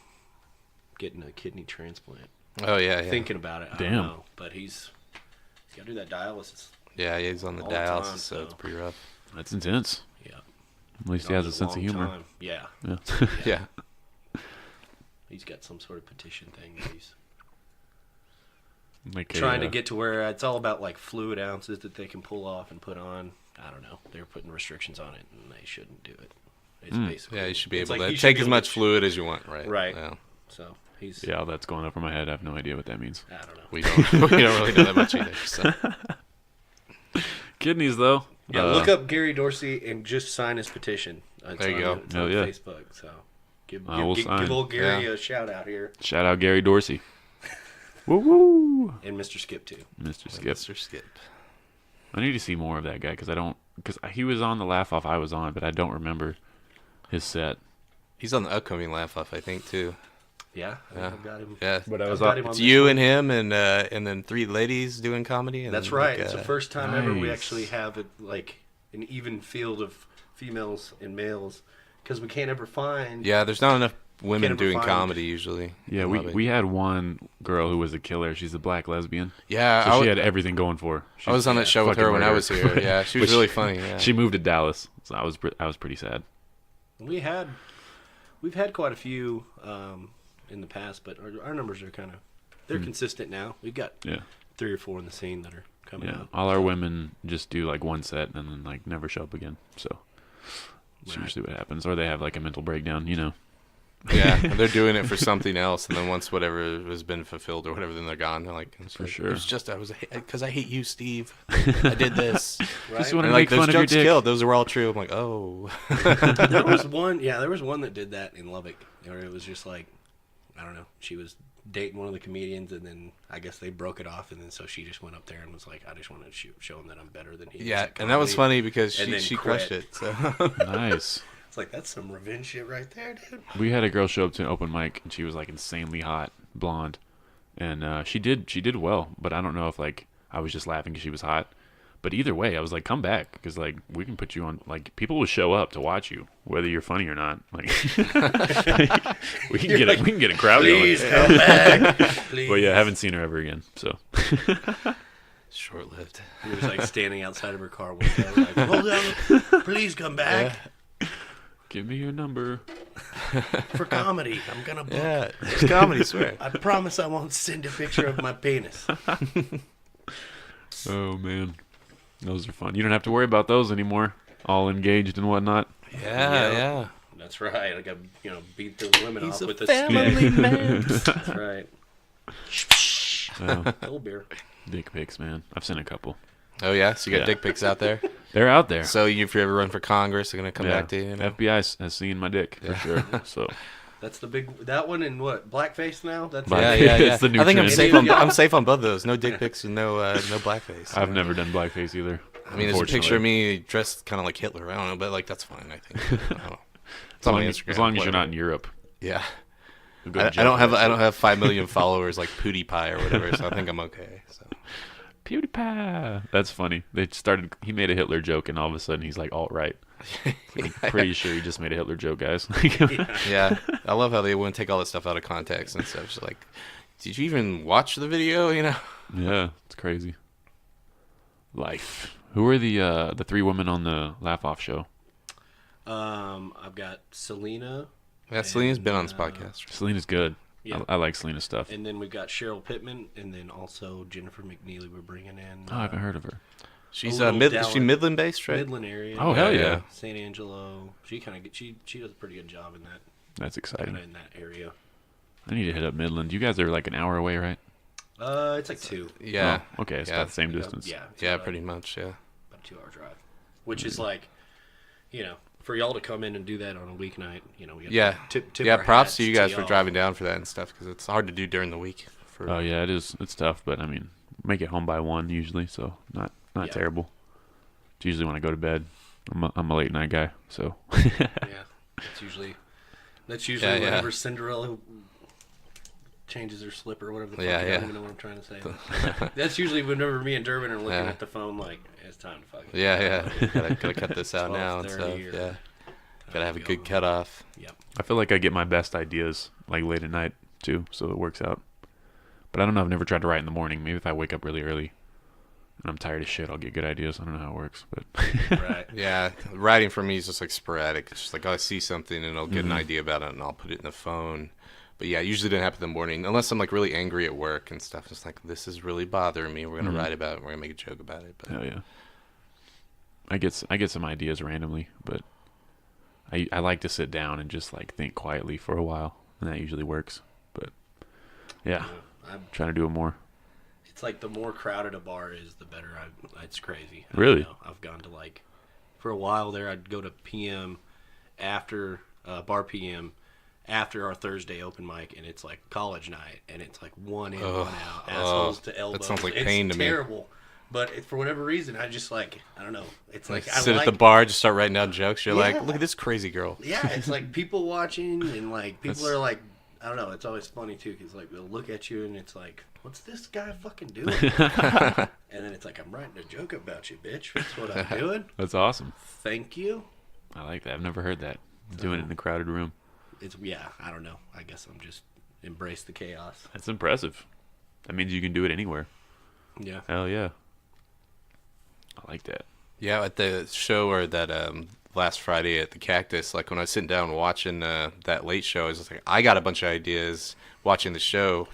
getting a kidney transplant. Oh yeah, yeah. Thinking about it. I Damn. don't know. But he's got to do that dialysis. Yeah, he's on the all the dialysis, time, so so- it's pretty rough. that's intense. Yeah. At least he has a sense of humor. Time. Yeah. Yeah. Yeah. He's got some sort of petition thing that he's Like trying to get to where it's all about like fluid ounces that they can pull off and put on. I don't know. They're putting restrictions on it, and they shouldn't do it. It's basically Yeah, you should be it's able like to you should take be as able much to- fluid as you want, right? Right. Yeah. So he's. Yeah, that's going over my head. I have no idea what that means. I don't know. We don't really know that much either. So. Kidneys, though. Yeah, look up Gary Dorsey and just sign his petition. It's There you go. It's Oh, on yeah. Facebook. So give will sign. give old Gary Yeah. a shout out here, Shout out Gary Dorsey. Woo woo, and Mr. Skip too. Mr. Skip. Mr. Skip. I need to see more of that guy because he was on the Laugh Off I was on, but I don't remember his set. He's on the upcoming Laugh Off, I think, too. Yeah, Yeah. I've got him. Yeah. But I've got him on It's this you one. and him and then three ladies doing comedy. And That's then, right. like, It's the first time ever we nice. actually have an even field of females and males because we can't ever find. Yeah, there's not enough women ever doing find- comedy usually. Yeah, in we Lubbock. we had one girl who was a killer. She's a black lesbian. Yeah, So I she w- had everything going for her. I was on that show with fucking her when I murder. was here. Yeah, she was But really funny. Yeah. She moved to Dallas, so I was pretty sad. We've had quite a few in the past, but our numbers are kind of they're consistent now. We've got Yeah, 3 or 4 in the scene that are coming yeah. out. All our women just do like one set and then like never show up again. So that's Right. usually what happens, or they have like a mental breakdown. You know. Yeah, and they're doing it for something else, and then once whatever has been fulfilled or whatever, then they're gone. They're like, For It sure. was just because I hate you, Steve. I did this. Right? Just wanna And make like those fun of your jokes dick. killed. Those were all true. I'm like, oh. There was one. Yeah, there was one that did that in Lubbock, where it was just like, I don't know. She was dating one of the comedians, and then I guess they broke it off, and then so she just went up there and was like, I just want to show him that I'm better than he is. Yeah, at and that was comedy. funny because And then she quit. crushed it. So. Nice. It's like that's some revenge shit right there, dude. We had a girl show up to an open mic and she was like insanely hot, blonde, and she did well. But I don't know if like I was just laughing because she was hot. But either way, I was like, come back because like we can put you on. Like people will show up to watch you whether you're funny or not. Like we can get a crowd Please going. come back. Please. But yeah, I haven't seen her ever again. So Short-lived. He was like standing outside of her car one day, like, hold on, please come back. Give me your number. For comedy, I'm gonna book. Yeah, it's comedy, swear. I promise I won't send a picture of my penis. Oh man, those are fun. You don't have to worry about those anymore. All engaged and whatnot. Yeah. That's right. I got beat those women He's off a with family man. That's right. Oh, Cold beer. dick pics, man. I've seen a couple. Oh yeah, so you got Yeah. dick pics out there. They're out there. So if you ever run for Congress, they're gonna come back to you. You know? FBI has seen my dick for sure. So That's the that one and what? Blackface now? That's Black- Yeah. It's the new I think I'm trend. safe on. I'm safe on both of those. No dick pics and no blackface. I've never done blackface either. I mean, there's a picture of me dressed kind of like Hitler. I don't know, but like that's fine. I think. I don't know. It's on my Instagram. As long as you're whatever. not in Europe. Yeah. You'll go I to jail don't for have that I don't shit. have 5 million followers like PewDiePie or whatever, so I think I'm okay. So. PewDiePie. That's funny. He made a Hitler joke, and all of a sudden he's like alt-right. I'm pretty sure he just made a Hitler joke, guys. Yeah, I love how they wouldn't take all that stuff out of context and stuff. Just like, did you even watch the video? You know? Yeah, it's crazy. Life. Who are the three women on the Laugh Off show? I've got Selena. Yeah, Selena's been on this podcast. Selena's good. Yeah. I like Selena's stuff. And then we've got Cheryl Pittman, and then also Jennifer McNeely. We're bringing in. Oh, I haven't heard of her. She's little is she Dallas- Midland based, right? Midland area. Oh, hell yeah. yeah. San Angelo. She kind of she does a pretty good job in that That's exciting. in that area. I need to hit up Midland. You guys are like an hour away, right? It's like 2. Yeah. Oh, okay, it's Yeah. about the same distance. Yeah. it's Yeah, about- pretty much. Yeah. about a 2-hour drive, which is like, for y'all to come in and do that on a weeknight, we have Yeah. to tip Yeah. our Props hats to you guys for y'all. driving down for that and stuff because it's hard to do during the week. For Oh yeah, it is. It's tough, but I mean, make it home by 1 usually, so not Yeah. terrible. It's usually when I go to bed. I'm a late night guy, so Yeah, that's usually Yeah, yeah. whenever Cinderella changes her slipper, whatever the fuck. Yeah, I yeah. don't even know what I'm trying to say. That's usually whenever me and Durbin are looking Yeah. at the phone, like it's time to fucking. Yeah. gotta cut this out now and 12:30 stuff. or- Yeah. Gotta have a go. good cutoff. Yep. I feel like I get my best ideas like late at night too, so it works out. But I don't know. I've never tried to write in the morning. Maybe if I wake up really early and I'm tired as shit, I'll get good ideas. I don't know how it works, but Right. Yeah, writing for me is just like sporadic. It's just like I see something and I'll get an idea about it and I'll put it in the phone. But yeah, it usually doesn't happen in the morning unless I'm like really angry at work and stuff. It's like this is really bothering me. We're gonna write about it. We're gonna make a joke about it. But hell yeah. I get some ideas randomly, but I like to sit down and just like think quietly for a while, and that usually works. But yeah, I'm, trying to do it more. it's like the more crowded a bar is, the better. It's crazy. I Really? don't know. I've gone to like, for a while there, I'd go to PM after bar PM after our Thursday open mic, and it's like college night, and it's like one in, one out, assholes to elbows. sounds like it's pain to me. terrible. But for whatever reason, I just like, I don't know. It's like I sit like, at the bar, just start writing down jokes. You're Yeah. like, look at this crazy girl. Yeah, it's like people watching, and like people That's- are like, I don't know. It's always funny too, because like they'll look at you, and it's like, what's this guy fucking doing? And then it's like, I'm writing a joke about you, bitch. That's what I'm doing. That's awesome. Thank you. I like that. I've never heard that. Doing it in a crowded room. It's I don't know. I guess I'm just embrace the chaos. That's impressive. That means you can do it anywhere. Yeah. Hell yeah. I like that. Yeah, at the show or that last Friday at the Cactus, like when I was sitting down watching that late show, I was just like, I got a bunch of ideas watching the show.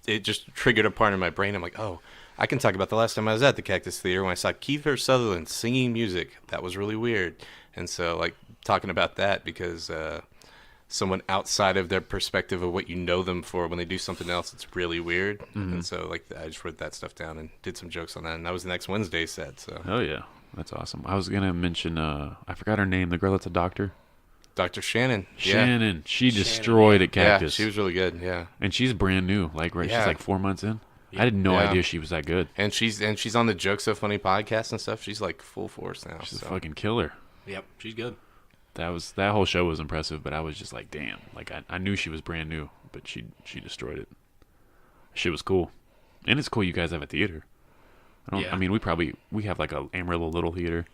It just triggered a part in my brain. I'm like, oh, I can talk about the last time I was at the Cactus Theater when I saw Kiefer Sutherland singing music. That was really weird. And so, like, talking about that because someone outside of their perspective of what you know them for, when they do something else, it's really weird. And so, like, I just wrote that stuff down and did some jokes on that. And that was the next Wednesday set. So, Oh yeah. That's awesome. I was gonna mention I forgot her name, the girl that's a doctor. Dr. Shannon. Shannon. She destroyed at Yeah, Cactus. she was really good. Yeah. And she's brand new. Like Yeah. she's like 4 months in. I had no Yeah. idea she was that good. And she's on the Joke So Funny podcast and stuff. She's like full force now. She's so. a fucking killer. Yep. She's good. That whole show was impressive, but I was just like, damn. Like I knew she was brand new, but she destroyed it. Shit was cool. And it's cool you guys have a theater. Yeah. I mean, we have like a Amarillo little theater.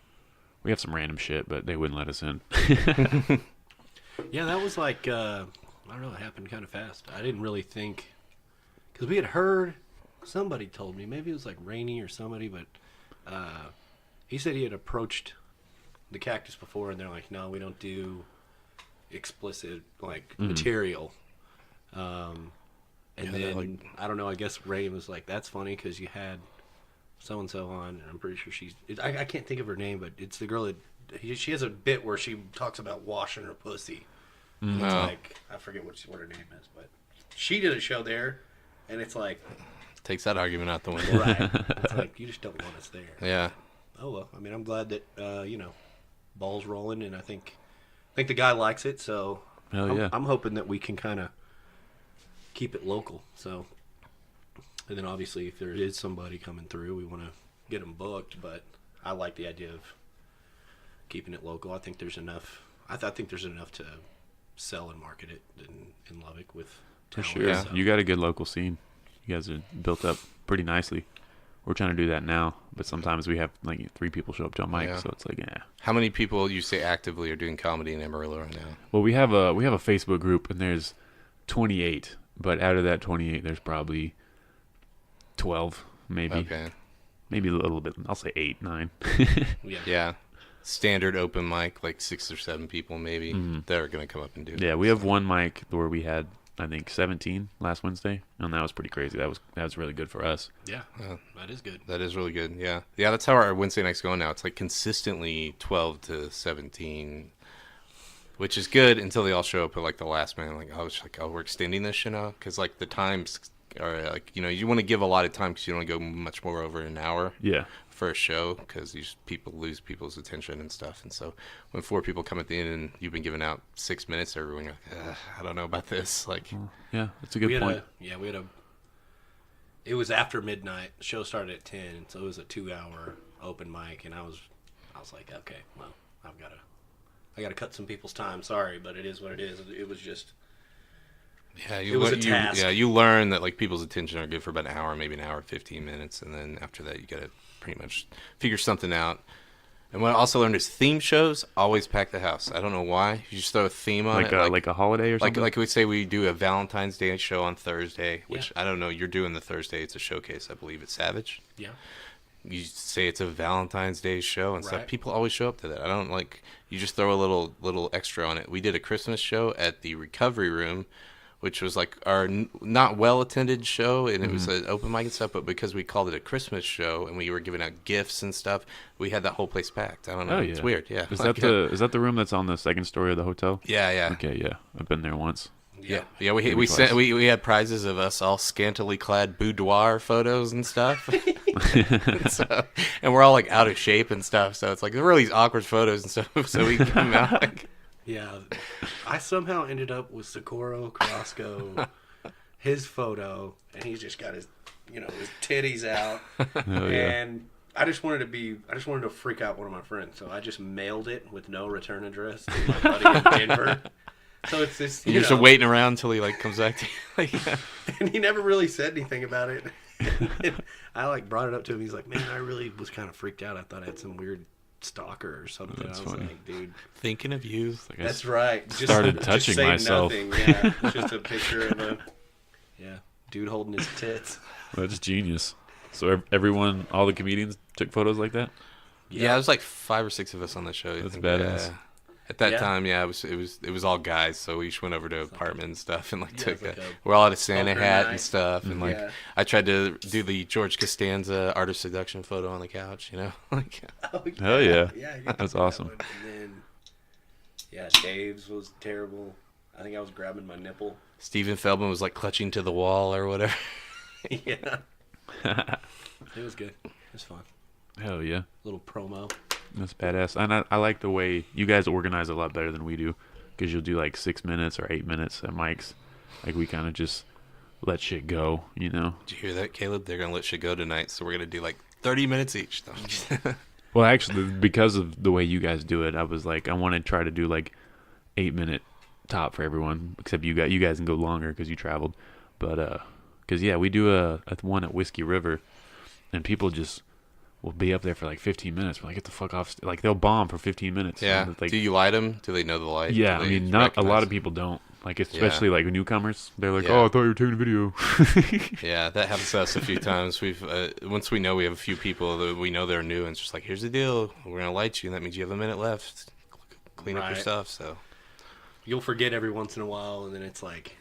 We have some random shit, but they wouldn't let us in. Yeah, that was like, I don't know, it happened kind of fast. I didn't really think, because we had heard, somebody told me, maybe it was like Rainey or somebody, but he said he had approached the Cactus before, and they're like, no, we don't do explicit like material. And then I don't know. I guess Ray was like, "That's funny because you had so and so on." And I'm pretty sure I can't think of her name, but it's the girl that she has a bit where she talks about washing her pussy. And it's like I forget what her name is, but she did a show there, and it's like Takes that argument out the window. right. It's like you just don't want us there. Yeah. Oh well. I mean, I'm glad that ball's rolling, and I think the guy likes it. So Hell yeah. I'm hoping that we can kind of keep it local. So, and then obviously, if there is somebody coming through, we want to get them booked. But I like the idea of keeping it local. I think there's enough. I think there's enough to sell and market it in Lubbock with For talent. sure. Yeah. So. You got a good local scene. You guys are built up pretty nicely. We're trying to do that now, but sometimes we have like 3 people show up to a mic, so it's like, yeah. How many people you say actively are doing comedy in Amarillo right now? Well, we have a Facebook group, and there's 28, but out of that 28, there's probably 12, maybe. Okay. Maybe a little bit. I'll say 8, 9. Yeah. Standard open mic, like 6 or 7 people maybe that are going to come up and do it. Yeah, we have one mic where we had, I think, 17 last Wednesday, and that was pretty crazy. That was really good for us. Yeah, that is good. That is really good. Yeah. Yeah, that's how our Wednesday nights go now. It's like consistently 12 to 17, which is good until they all show up at like the last minute. Like, we're extending this, because like the times are like, you want to give a lot of time because you don't want to go much more over an hour. Yeah. For a show, because people lose people's attention and stuff. And so when 4 people come at the end and you've been giving out 6 minutes to everyone, you're like, I don't know about this. Like, Yeah, that's a good point. It was after midnight. The show started at 10, so it was a 2-hour open mic, and I was like, okay, well, I gotta cut some people's time. Sorry, but it is what it is. It was just. yeah, It was a task. you learn that like people's attention are good for about an hour, maybe an hour 15 minutes, and then after that you gotta pretty much figure something out. And what I also learned is theme shows always pack the house. I don't know why. You just throw a theme on it, like a holiday or something. like we say we do a Valentine's Day show on Thursday, which I don't know. You're doing the Thursday. It's a showcase, I believe, at Savage. Yeah. You say it's a Valentine's Day show and stuff. Right. People always show up to that. I don't like. You just throw a little extra on it. We did a Christmas show at the Recovery Room, which was like our not well attended show, and it was an open mic and stuff. But because we called it a Christmas show and we were giving out gifts and stuff, we had that whole place packed. I don't know. Oh, It's weird. Yeah. Is Like, that the room that's on the second story of the hotel? Yeah. Yeah. Okay, yeah. I've been there once. Yeah. Maybe We twice. we had prizes of us all scantily clad boudoir photos and stuff. And we're all like out of shape and stuff. So it's like there were these awkward photos and stuff. So we come out like. Yeah, I somehow ended up with Socorro Carrasco, his photo, and he's just got his titties out, Oh, yeah. and I just wanted to freak out one of my friends, so I just mailed it with no return address to my buddy in Denver. So it's just You're just waiting around until he like comes back to you. Like, yeah. and he never really said anything about it. And I like brought it up to him. He's like, "Man, I really was kind of freaked out. I thought I had some weird stalker or something." That's I was funny. like, "Dude, Thinking of you. Like I that's right." Just started just touching say myself. Nothing. Yeah, it's just a picture of a dude holding his tits. That's genius. So all the comedians took photos like that? Yeah, there was like 5 or 6 of us on the show. I That's think. badass. At that Yeah. time, it was all guys, so we just went over to an apartment and stuff, and like Yeah, took it's like a we're all had a Santa poker hat night. and stuff, and like Yeah. I tried to do the George Costanza art of seduction photo on the couch, like Oh, Hell yeah. Yeah, you That's did that awesome. one. And then, Dave's was terrible. I think I was grabbing my nipple. Steven Feldman was like clutching to the wall or whatever. Yeah. It was good. It was fun. Hell yeah. Little promo. That's badass. And I like the way you guys organize a lot better than we do, because you'll do like 6 minutes or 8 minutes at mics. Like we kind of just let shit go, Did you hear that, Caleb? They're gonna let shit go tonight, so we're gonna do like 30 minutes each. Well, actually, because of the way you guys do it, I was like, I want to try to do like 8-minute top for everyone, except you guys can go longer because you traveled. But because we do a one at Whiskey River, and people just will be up there for like 15 minutes. We're like, get the fuck off! Like they'll bomb for 15 minutes. Yeah. And, like, Do you light them? Do they know the light? yeah. Do I they mean, not a lot recognize of people don't. Like especially like newcomers. They're like, Yeah. oh, I thought you were taking a video. Yeah, that happens to us a few times. We've once we know we have a few people that we know they're new, and it's just like, here's the deal: we're gonna light you, and that means you have a minute left. Clean up your Right. stuff. So you'll forget every once in a while, and then it's like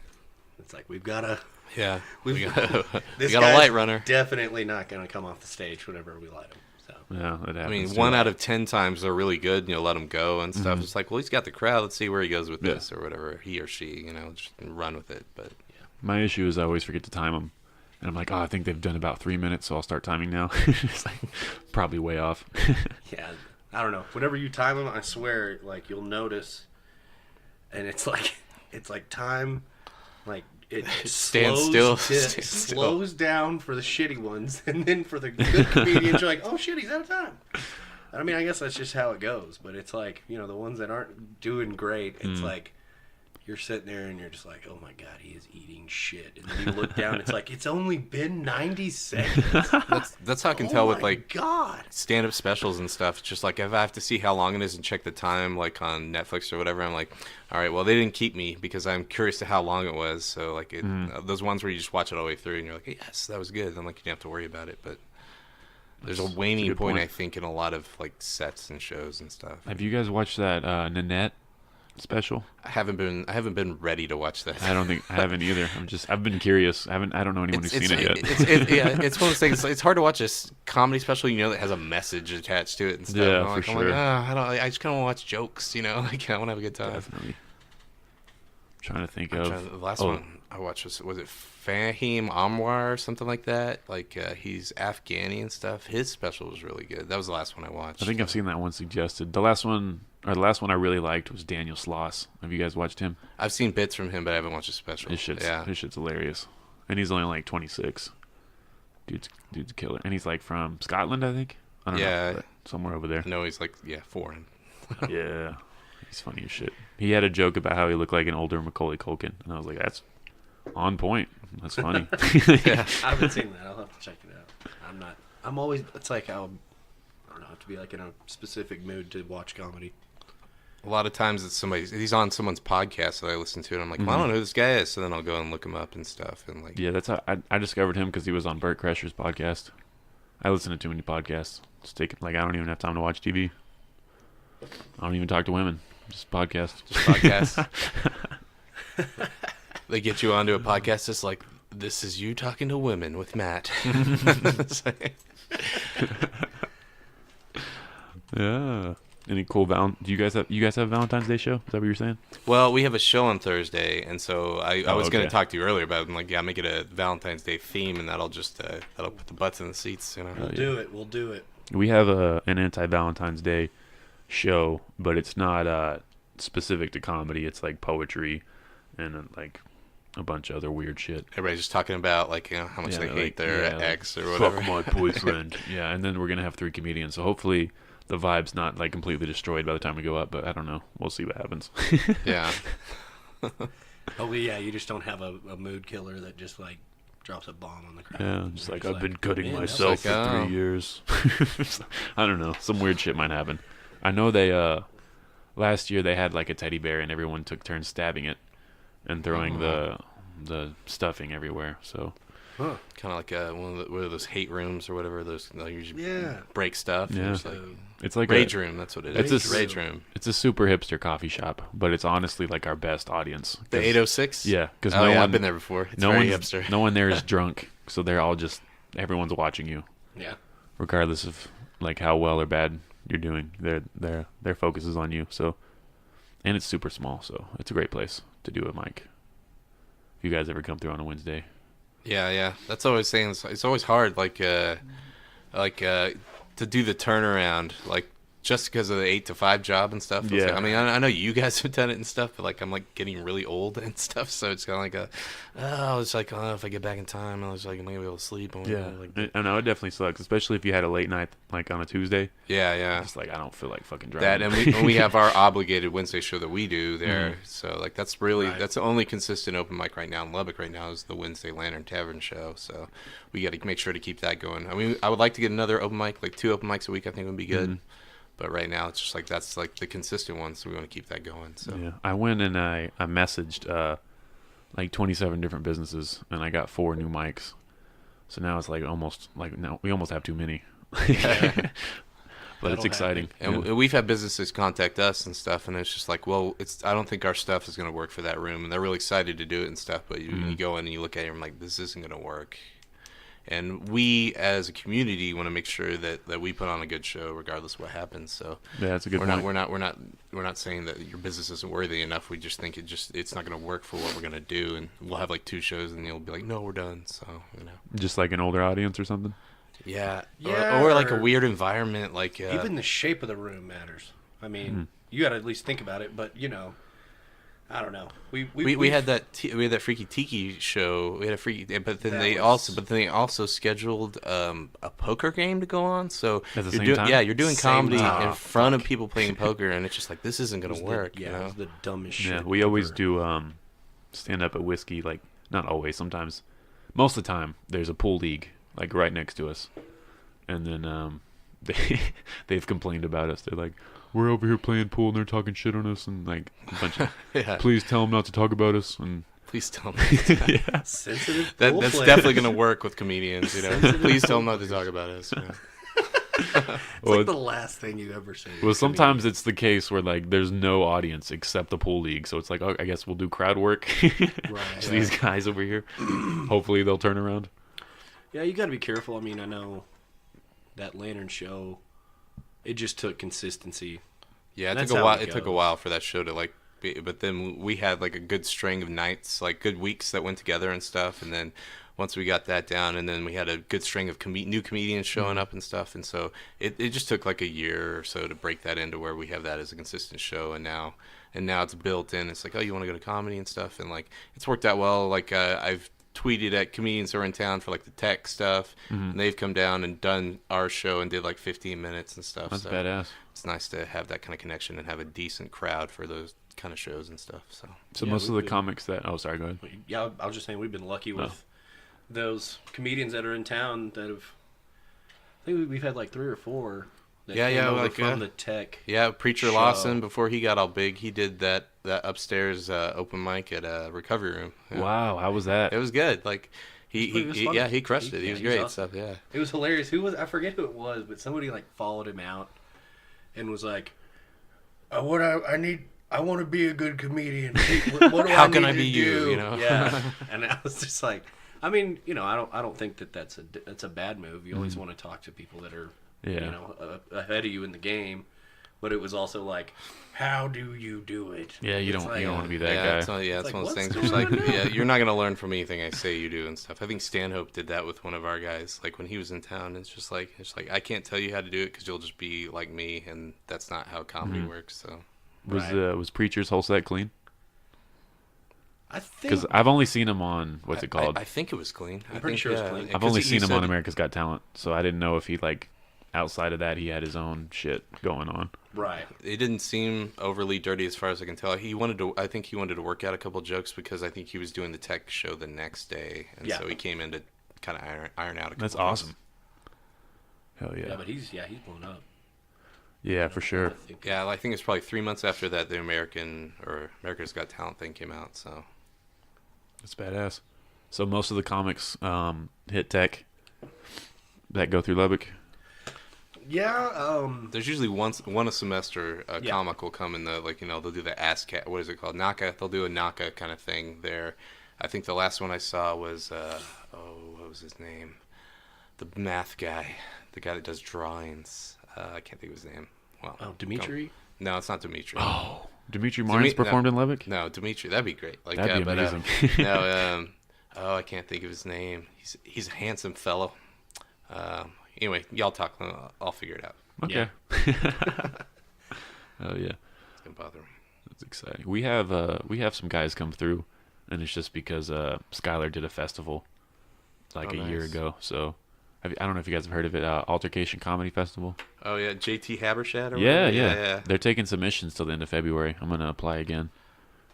we've got to. Yeah, We've- we got This a guy's light runner. Definitely not going to come off the stage whenever we light him. So Yeah, it happens. I mean, too. 1 out of 10 times they're really good. Let him go and stuff. Mhm. It's like, well, he's got the crowd. Let's see where he goes with Yeah. this or whatever. He or she, just run with it. But My issue is I always forget to time them. And I'm like, oh, I think they've done about 3 minutes, so I'll start timing now. It's like, probably way off. yeah, I don't know. Whenever you time them, I swear, like you'll notice, and it's like time, like it Stand slows, still. it Stand still. slows down for the shitty ones, and then for the good comedians, you're like, oh shit, he's out of time. I mean, I guess that's just how it goes. But it's like the ones that aren't doing great, it's like. You're sitting there and you're just like, oh my god, he is eating shit. And then you look down, it's like, it's only been 90 seconds. that's how I can Oh tell with my like God. stand-up specials and stuff. It's just like if I have to see how long it is and check the time, like on Netflix or whatever, I'm like, all right, well they didn't keep me because I'm curious to how long it was. So like those ones where you just watch it all the way through and you're like, yes, that was good. Then like you don't have to worry about it. But there's a waning good point, point. I think, in a lot of like sets and shows and stuff. Have you guys watched that Nanette special? I haven't been ready to watch that. I don't think I haven't either. I've been curious. I don't know anyone who's seen it yet. It's one of those things. It's hard to watch a comedy special, that has a message attached to it and stuff. Yeah, And I'm for like, sure. I just kind of want to watch jokes, Like I want to have a good time. Definitely. Trying to think I'm of trying the last one I watched was it Fahim Anwar or something like that? Like he's Afghani and stuff. His special was really good. That was the last one I watched. I think I've seen that one suggested. The last one I really liked was Daniel Sloss. Have you guys watched him? I've seen bits from him, but I haven't watched his special. His shit's hilarious. And he's only like 26. Dude's a killer. And he's like from Scotland, I think. I don't know. But somewhere over there. No, he's like foreign. Yeah. He's funny as shit. He had a joke about how he looked like an older Macaulay Culkin. And I was like, that's on point. That's funny. Yeah. I haven't seen that. I'll have to check it out. I'm always, it's like I don't know, I have to be like in a specific mood to watch comedy. A lot of times he's on someone's podcast that I listen to, and I'm like, well, I don't know who this guy is, so then I'll go and look him up and stuff, and like, Yeah, that's how I discovered him because he was on Burt Kreischer's podcast. I listen to too many podcasts. I don't even have time to watch TV. I don't even talk to women. Just podcast. They get you onto a podcast that's like, this is you talking to women with Matt. It's like- Yeah. Any cool do you guys have Valentine's Day show? Is that what you're saying? well, we have a show on Thursday, and so I was going okay. to talk to you earlier about it. I'm like, make it a Valentine's Day theme, and that'll just that'll put the butts in the seats, We'll do it. We have an anti-Valentine's Day show, but it's not specific to comedy. It's like poetry and like a bunch of other weird shit. Everybody's just talking about like how much they hate their ex or whatever. Fuck my boyfriend. Yeah, and then we're gonna have 3 comedians, so hopefully the vibe's not like completely destroyed by the time we go up. But I don't know. We'll see what happens. Yeah. Oh yeah, you just don't have a mood killer that just like drops a bomb on the crowd. Yeah, just like You're I've been cutting man, that's myself like, for oh. 3 years. I don't know. Some weird shit might happen. I know they last year they had like a teddy bear and everyone took turns stabbing it and throwing the stuffing everywhere. So Huh. Kind of like one of those hate rooms or whatever. Those usually Yeah. break stuff. Yeah. It's like it's like rage room. That's what it is. It's a rage room. It's a super hipster coffee shop, but it's honestly like our best audience. The 806. Yeah, because I've been there before. It's very hipster. No one there is drunk, so they're all just everyone's watching you, Yeah. regardless of like how well or bad you're doing. Their focus is on you. So, and it's super small, so it's a great place to do a mic. If you guys ever come through on a Wednesday. Yeah. That's always saying. It's always hard, to do the turnaround, like just because of the 8 to 5 job and stuff. It's Yeah. like- I mean, I know you guys have done it and stuff, but like I'm like getting really old and stuff, so it's kind of like it's like if I get back in time, I was like, am I gonna be able to sleep? And I know it definitely sucks, especially if you had a late night like on a Tuesday. yeah. It's like I don't feel like fucking driving. That and we have our obligated Wednesday show that we do there, Mhm. so like that's really Right. that's the only consistent open mic right now in Lubbock right now is the Wednesday Lantern Tavern show. So we got to make sure to keep that going. I mean, I would like to get another open mic, like 2 open mics a week. I think would be good. Mhm. But right now it's just like that's like the consistent one, so we want to keep that going. So Yeah, I went and I messaged like 27 different businesses, and I got 4 new mics. So now it's like almost like now we almost have too many. but it's That'll exciting. And Yeah. we've had businesses contact us and stuff, and it's just like, well, I don't think our stuff is going to work for that room, and they're really excited to do it and stuff. But you go in and you look at it, and I'm like, this isn't going to work. And we, as a community, want to make sure that we put on a good show, regardless of what happens. So Yeah, that's a good we're point. we're not saying that your business isn't worthy enough. We just think it's not going to work for what we're going to do, and we'll have like 2 shows, and you'll be like, no, we're done. So Just like an older audience or something. yeah, Yeah, or like a or- weird environment, like Even the shape of the room matters. I mean, you got to at least think about it. But I don't know. we had that freaky tiki show. We had a freaky, but then That they was- also scheduled a poker game to go on. So At the you're same doing, time? yeah, you're doing Same comedy time. in front of people playing poker, and it's just like this isn't It gonna was work. The, yeah, it was the dumbest shit. Yeah, we always ever. do stand up at Whiskey. Like not always, sometimes. Most of the time, there's a pool league like right next to us, and then they've complained about us. They're like, we're over here playing pool and they're talking shit on us and like a bunch of Yeah. please tell them not to talk about us and Please tell me. yeah. Sensitive. That's pool definitely player. gonna work with comedians. Please tell them not to talk about us. It's Well, like the last thing you ever say. well, sometimes it's the case where like there's no audience except the pool league, so it's like, oh, I guess we'll do crowd work. Right. to these guys over here. Hopefully they'll turn around. Yeah, you got to be careful. I mean, I know that Lantern show. It just took consistency. Yeah, it That's took a how while. it It took a goes. while for that show to like, but then we had like a good string of nights, like good weeks that went together and stuff. And then once we got that down, and then we had a good string of new comedians showing up and stuff. And so it just took like a year or so to break that into where we have that as a consistent show. And now it's built in. It's like, oh, you want to go to comedy and stuff, and like it's worked out well. Like I've tweeted at comedians who are in town for like the tech stuff, and they've come down and done our show and did like 15 minutes and stuff. That's so badass. it's nice to have that kind of connection and have a decent crowd for those kind of shows and stuff. So So Yeah, most of we've the been- comics that sorry, go ahead. Yeah, I was just saying we've been lucky with those comedians that are in town that have. I think we've had like 3 or 4. That Yeah, came yeah, over like, from the tech. yeah, Preacher Show. Lawson, before he got all big, he did that upstairs open mic at a recovery room. Yeah. Wow, how was that? It was good. Like It was funny. he crushed it. He Yeah, was he was great. awesome. Stuff. Yeah. It was hilarious. Who was I forget who it was, but somebody like followed him out and was like, I want to be a good comedian. What do How I can need I to be do? you, you know? Yeah. And I was just like, I mean, I don't think that's a bad move. You always want to talk to people that are Yeah. ahead of you in the game. But it was also like, how do you do it? Yeah, you It's don't like, want to be that yeah, guy. it's one, It's it's like, one of those what's things. Where it's going like, on? yeah, you're not gonna learn from anything I say you do and stuff. I think Stanhope did that with one of our guys. Like when he was in town, it's like I can't tell you how to do it because you'll just be like me, and that's not how comedy works. So Right. Was Preacher's whole set clean? I think Because I've only seen him on what's it called? I think it was clean. I'm pretty sure it was clean. I've only seen him on America's Got Talent, so I didn't know if he like outside of that he had his own shit going on. right. It didn't seem overly dirty as far as I can tell. I think he wanted to work out a couple jokes because I think he was doing the tech show the next day, and Yeah. so he came in to kind of iron out a couple That's things. awesome. Hell Yeah, yeah. but he's blown up. Yeah, for sure. I think. Yeah, I think it's probably 3 months after that the America's Got Talent thing came out. So That's badass. So most of the comics hit tech that go through Lubbock. Yeah. there's usually one a semester. A Yeah. comic will come in they'll do the ASCAP. What is it called? NACA. They'll do a NACA kind of thing there. I think the last one I saw was what was his name? The math guy, the guy that does drawings. I can't think of his name. Well, Oh, Dimitri. No, it's not Dimitri. Oh, Dimitri Martin's no. performed in Lubbock. No, Dimitri. That'd be great. Like That'd be but, amazing. no, I can't think of his name. He's a handsome fellow. Anyway, y'all talk. I'll figure it out. Okay. Oh yeah, It's gonna bother me. that's exciting. We have some guys come through, and it's just because Skylar did a festival like Oh, a year nice. ago. So I don't know if you guys have heard of it. Altercation Comedy Festival. Oh yeah, JT Habershad. Or Yeah, whatever? yeah. They're taking submissions till the end of February. I'm gonna apply again.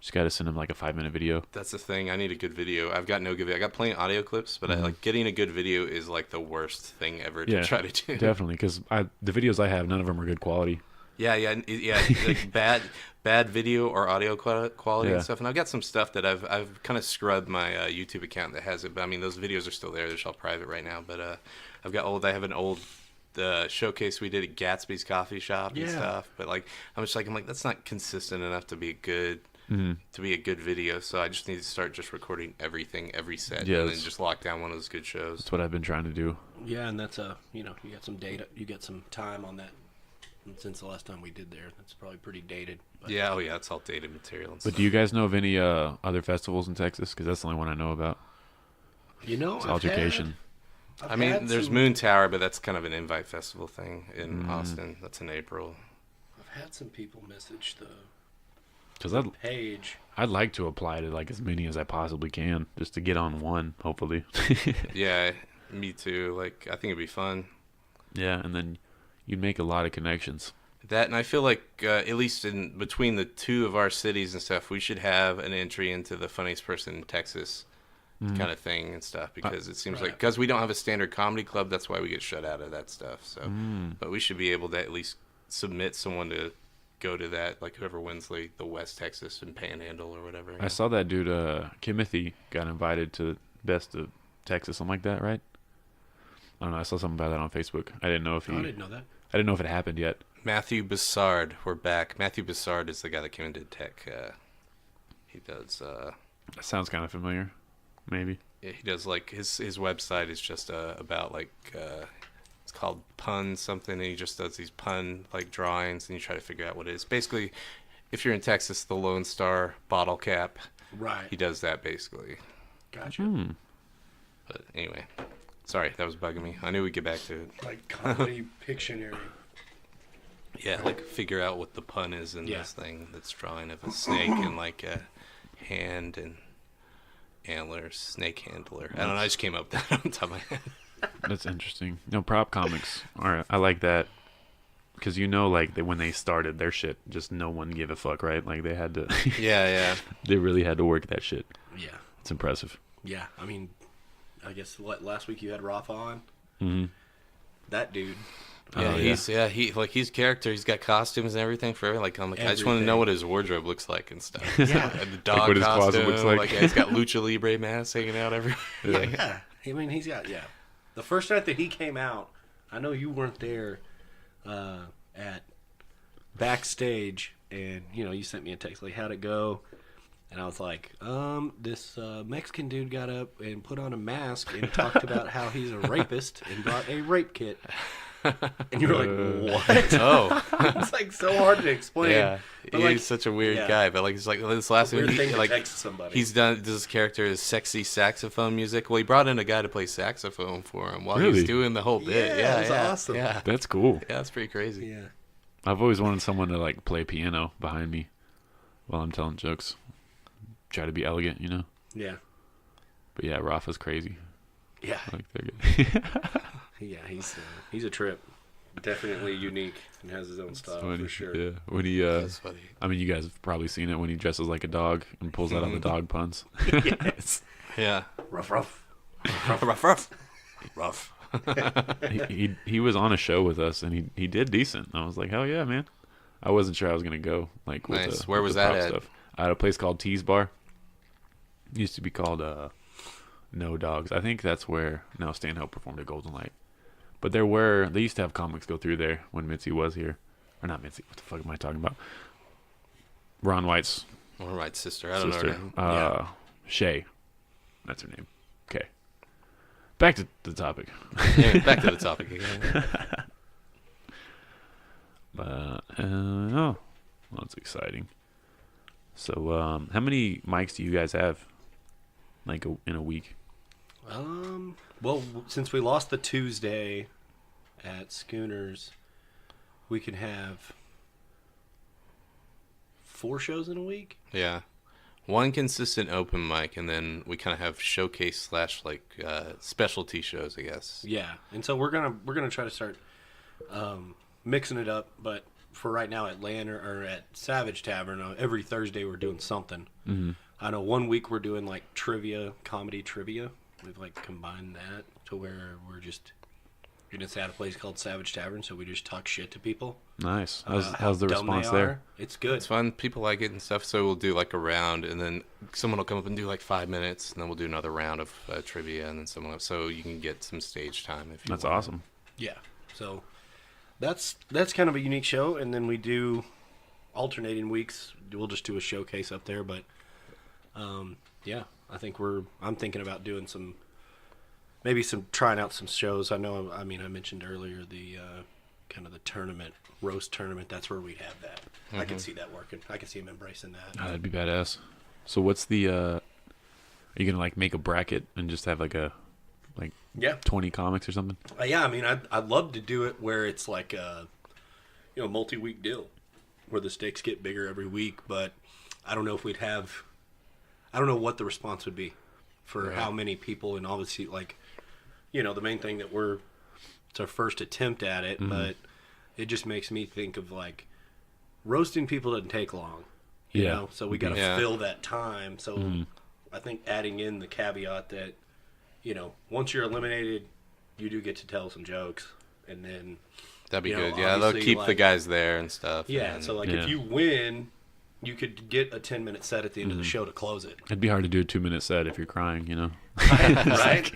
Just got to send them like a 5-minute video. That's the thing. I need a good video. I've got no good video. I got plenty of audio clips, but getting a good video is like the worst thing ever to Yeah, try to do. Definitely, because the videos I have, none of them are good quality. Yeah. Like bad video or audio quality Yeah. and stuff. And I've got some stuff that I've kind of scrubbed my YouTube account that has it. But I mean, those videos are still there. They're all private right now. But I have an old the showcase we did at Gatsby's coffee shop and Yeah. stuff. But like, I'm like that's not consistent enough to be good. Mm-hmm. To be a good video, so I just need to start just recording everything, every set, Yes. and then just lock down one of those good shows. That's what I've been trying to do. Yeah, and that's you got some data, you got some time on that. And since the last time we did there, that's probably pretty dated. But Yeah, oh yeah, it's all dated material. And But do you guys know of any other festivals in Texas? Because that's the only one I know about. It's Altercation. I mean, there's Moon Tower, but that's kind of an invite festival thing in Austin. That's in April. I've had some people message the Because page. I'd like to apply to like as many as I possibly can, just to get on one, hopefully. Yeah, me too. Like, I think it'd be fun. Yeah, and then you'd make a lot of connections. That, and I feel like at least in between the two of our cities and stuff, we should have an entry into the funniest person in Texas kind of thing and stuff, because it seems like, because we don't have a standard comedy club, that's why we get shut out of that stuff. So, but we should be able to at least submit someone to go to that, like whoever wins like the West Texas and Panhandle or whatever. I saw that dude, Clemente, got invited to Best of Texas, something like that, right? I don't know. I saw something about that on Facebook. I didn't know if I didn't know that. I didn't know if it happened yet. Matthew Bissard, we're back. Matthew Bissard is the guy that came into tech. He does. That sounds kind of familiar. Maybe. Yeah, he does like his website is just about like it's called Pun something, and he just does these pun like drawings, and you try to figure out what it is. Basically, if you're in Texas, the Lone Star bottle cap. Right. He does that basically. Gotcha. But anyway, sorry, that was bugging me. I knew we'd get back to it. Like comedy Pictionary. Yeah, like figure out what the pun is in this thing that's drawing of a snake and like a hand and antlers, snake handler. I don't know. I just came up with that on top of my head. That's interesting. No, prop comics. All right, I like that. Because like when they started their shit, just no one gave a fuck, right? Like they had to. Yeah. They really had to work that shit. Yeah. It's impressive. Yeah. I mean, I guess last week you had Rafa on. Mm-hmm. That dude. Yeah, he's character. He's got costumes and everything for everything. Like, I'm like, I just want to know what his wardrobe looks like and stuff. Yeah. And the dog what his costume closet looks like. he's got lucha libre masks hanging out everywhere. Yeah. I mean, he's got The first night that he came out, I know you weren't there at backstage, and you sent me a text like, "How'd it go?" And I was like, this Mexican dude got up and put on a mask and talked about how he's a rapist and brought a rape kit. And you were like, what? Oh. It's like so hard to explain. Yeah, But, he's such a weird guy. But like, it's like this last weird one, thing to like text somebody. he's done this character is sexy saxophone music. Well, he brought in a guy to play saxophone for him while he Really? was doing the whole bit. Yeah, Yeah, it was awesome. Yeah, That's cool. that's pretty crazy. Yeah. I've always wanted someone to like play piano behind me while I'm telling jokes. Try to be elegant, Yeah. But yeah, Rafa's crazy. Yeah. Like they're good. Yeah, he's a trip. Definitely unique and has his own style for sure. Yeah, when he That's funny. I mean, you guys have probably seen it when he dresses like a dog and pulls out all the dog puns. Yes. Yeah, Rough. rough. he was on a show with us and he did decent. I was like, hell yeah, man. I wasn't sure I was gonna go like with Nice. the, Where with was the that prop at? stuff. At a place called Tease Bar. It used to be called No Dogs. I think that's where Stanhope performed at Golden Light. But they used to have comics go through there when Mitzi was here. Or not Mitzi, what the fuck am I talking about? Ron White's All right, sister. I don't know her sister. name. Shay. That's her name. Okay. Back to the topic. Anyway, back to the topic again. But well, that's exciting. So, how many mics do you guys have? Like in a week? Well, since we lost the Tuesday at Schooners, we can have 4 shows in a week. Yeah, one consistent open mic, and then we kind of have showcase / like specialty shows, I guess. Yeah, and so we're gonna try to start mixing it up. But for right now, at at Savage Tavern, every Thursday we're doing something. Mm-hmm. I know one week we're doing like comedy trivia. We've like combined that to where it's at a place called Savage Tavern, so we just talk shit to people. Nice. How How's the dumb response they there? are. It's good. It's fun. People like it and stuff. So we'll do like a round, and then someone will come up and do like 5 minutes, and then we'll do another round of trivia, and then someone else. So you can get some stage time if you That's want. awesome. Yeah. So that's kind of a unique show. And then we do alternating weeks. We'll just do a showcase up there. But yeah, I'm thinking about doing trying out some shows. I mentioned earlier the kind of the tournament, roast tournament. That's where we'd have that. I can see that working. I can see him embracing that. Oh, that'd be badass. So what's the? Are you gonna like make a bracket and just have like 20 comics or something? Yeah, I mean, I'd love to do it where it's like a multi-week deal, where the stakes get bigger every week. But I don't know if I don't know what the response would be for how many people, and obviously the main thing that it's our first attempt at it, but it just makes me think of like roasting people doesn't take long, you know, so we got to fill that time. So I think adding in the caveat that, once you're eliminated, you do get to tell some jokes, and then that'd be good. Yeah, they'll keep the guys there and stuff. Yeah, and so if you win, you could get a 10-minute set at the end of the show to close it. It'd be hard to do a 2-minute set if you're crying, Right?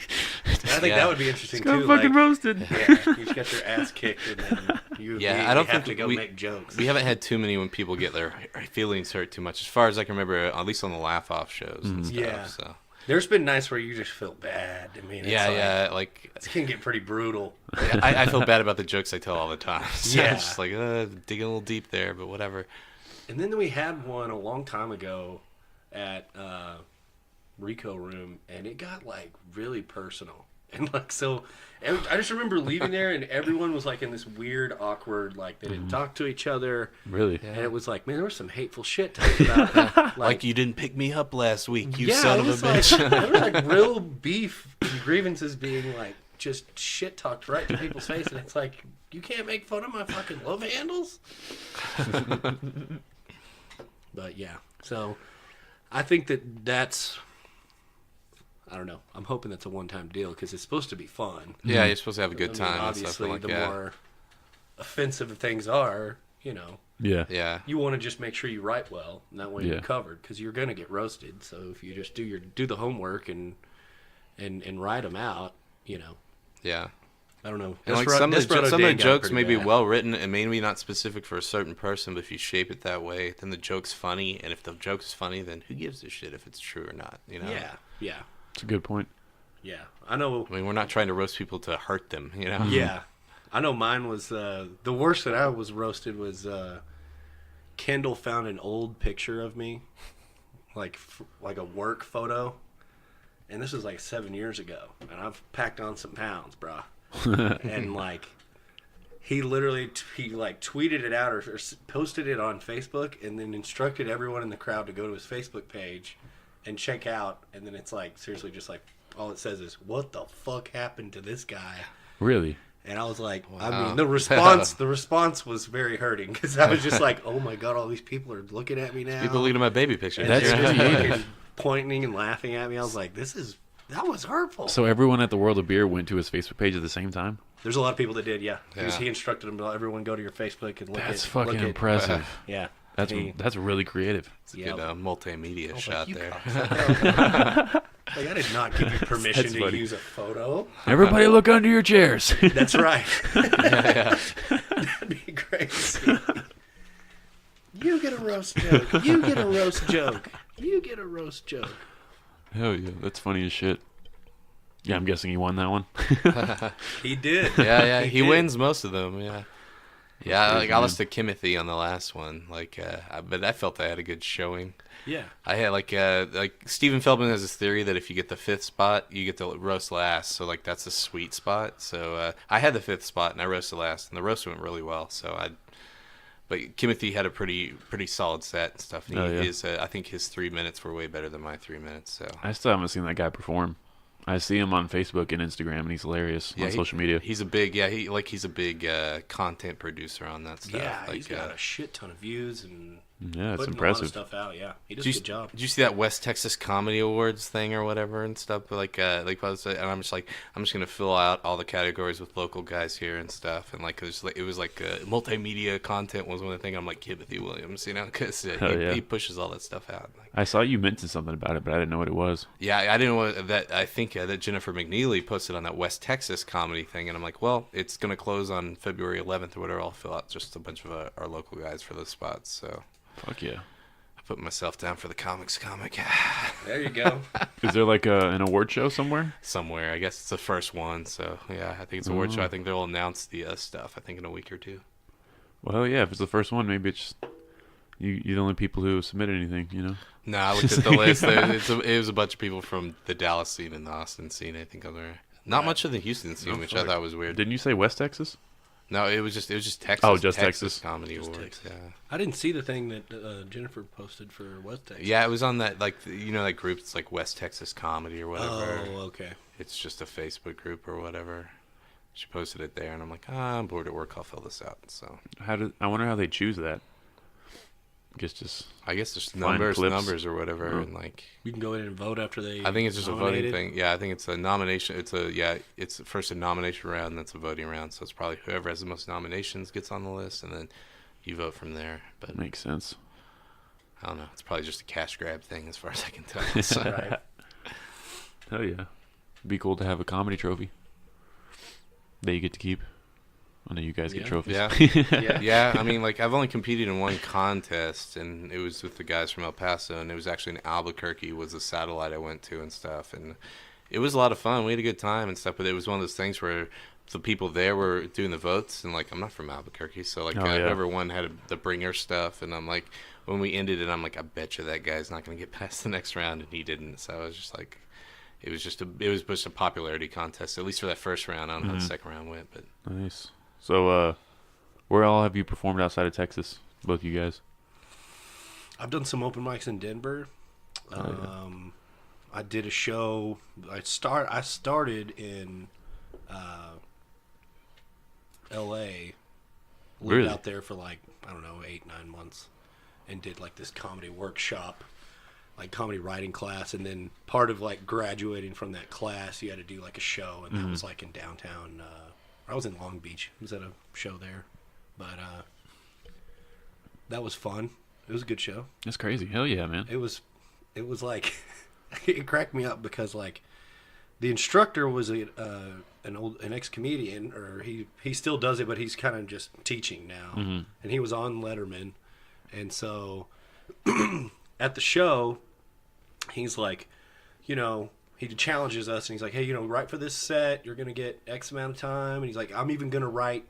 I think that would be interesting too. Fucking roasted. Yeah, you just got your ass kicked, and then you I don't have think to go make jokes. We haven't had too many when people get their feelings hurt too much, as far as I can remember, at least on the laugh off shows and stuff. Yeah. So. There's been nights where you just feel bad. I mean, it can get pretty brutal. I feel bad about the jokes I tell all the time. So Yeah. I'm just like, digging a little deep there, but whatever. And then we had one a long time ago at Rico Room, and it got really personal. And I just remember leaving there, and everyone was in this weird, awkward, they didn't talk to each other. Really? And it was man, there was some hateful shit talked about. Like you didn't pick me up last week, you son of a bitch. There was real beef and grievances being just shit talked right to people's face, and it's you can't make fun of my fucking love handles. But yeah, so I think that's. I don't know. I'm hoping that's a one-time deal because it's supposed to be fun. Yeah, you're supposed to have a good time. Obviously, and stuff the more offensive things are, Yeah. you want to just make sure you write well, and that way you're covered because you're gonna get roasted. So if you just do the homework and write them out, Yeah. I don't know. And some of the jokes may be well written and maybe not specific for a certain person, but if you shape it that way, then the joke's funny. And if the joke is funny, then who gives a shit if it's true or not? Yeah. It's a good point. Yeah, I know. I mean, we're not trying to roast people to hurt them, Yeah, I know. Mine was the worst that I was roasted was Kendall found an old picture of me, like a work photo, and this was 7 years ago, and I've packed on some pounds, brah. And he literally tweeted it out or posted it on Facebook, and then instructed everyone in the crowd to go to his Facebook page and check out, and then it's seriously just all it says is, what the fuck happened to this guy? Really? And I was wow. I mean, the response was very hurting because I was just oh my god, all these people are looking at me now. People looking at my baby picture. That's just pointing and laughing at me. I was that was hurtful. So everyone at the World of Beer went to his Facebook page at the same time? There's a lot of people that did, yeah. Because he instructed them to everyone go to your Facebook and look at. That's fucking impressive. Yeah. That's really creative. It's a good multimedia shot there. I did not give you permission to use a photo. Everybody look under your chairs. That's right. That'd be great. You get a roast joke. You get a roast joke. You get a roast joke. Hell yeah, that's funny as shit. Yeah, I'm guessing he won that one. He did. Yeah, he wins most of them, yeah. Yeah, I lost to Clemente on the last one. But I felt I had a good showing. Yeah. I had Stephen Feldman has this theory that if you get the 5th spot, you get to roast last. So that's a sweet spot. So I had the 5th spot and I roasted last, and the roast went really well. But Clemente had a pretty solid set and stuff. And I think his 3 minutes were way better than my 3 minutes. So I still haven't seen that guy perform. I see him on Facebook and Instagram, and he's hilarious on social media. He's a big content producer on that stuff. Yeah, he's got a shit ton of views, and Yeah, it's putting impressive. a lot of stuff out. Yeah, he does Did a you, good job. did you see that West Texas Comedy Awards thing or whatever and stuff? And I'm just like, I'm just gonna fill out all the categories with local guys here and stuff. And like, it was like multimedia content was one of the things. I'm like Timothy Williams, because he pushes all that stuff out. Like, I saw you mention something about it, but I didn't know what it was. yeah, I didn't know that. I think that Jennifer McNeely posted on that West Texas comedy thing, and I'm like, well, it's gonna close on February 11th or whatever. I'll fill out just a bunch of our local guys for those spots. So. Fuck yeah. Put myself down for the comic. There you go. Is there like an award show somewhere? Somewhere. I guess it's the first one. So, yeah, I think it's a award show. I think they'll announce the stuff, I think, in a week or two. Well, yeah, if it's the first one, maybe it's you're the only people who submitted anything, No, I looked at the list. It was a bunch of people from the Dallas scene and the Austin scene, I think, on there. Not much of the Houston scene, which I thought was weird. Didn't you say West Texas? No, it was just Texas. Oh, just Texas. Comedy Just Awards. Texas. Yeah. I didn't see the thing that Jennifer posted for West Texas. Yeah, it was on that, like, that group. It's like West Texas Comedy or whatever. Oh, okay. It's just a Facebook group or whatever. She posted it there, and I'm like, I'm bored at work. I'll fill this out. So I wonder how they choose that. I guess just find clips. numbers or whatever, and like You can go in and vote after they. I think it's just nominated. a voting thing. Yeah, I think it's a nomination. It's first a nomination round, and that's a voting round. So it's probably whoever has the most nominations gets on the list, and then you vote from there. But Makes sense. I don't know. It's probably just a cash grab thing, as far as I can tell. So. Right. Hell yeah. It'd be cool to have a comedy trophy that you get to keep. I know you guys get trophies. Yeah. Yeah. Yeah, I mean, like, I've only competed in one contest, and it was with the guys from El Paso, and it was actually in Albuquerque was the satellite I went to and stuff, and it was a lot of fun. We had a good time and stuff, but it was one of those things where the people there were doing the votes, and, like, I'm not from Albuquerque, so, like, whoever won had the bringer stuff, and I'm like, when we ended it, I'm like, I bet you that guy's not going to get past the next round, and he didn't, so I was just like, it was just a popularity contest, at least for that first round. I don't know how the second round went, but... Nice. So, where all have you performed outside of Texas? Both you guys. I've done some open mics in Denver. I did a show. I started in L.A. Lived Really? out there for like, I don't know, 8-9 months, and did like this comedy workshop, like comedy writing class, and then part of like graduating from that class, you had to do like a show, and that was like in downtown. I was in Long Beach. I was at a show there, but that was fun. It was a good show. That's crazy. Hell yeah, man. It was like it cracked me up because like the instructor was an ex-comedian, or he still does it, but he's kind of just teaching now. And he was on Letterman, and so at the show, he's like, he challenges us, and he's like, hey, write for this set. You're gonna get X amount of time, and he's like, I'm even gonna write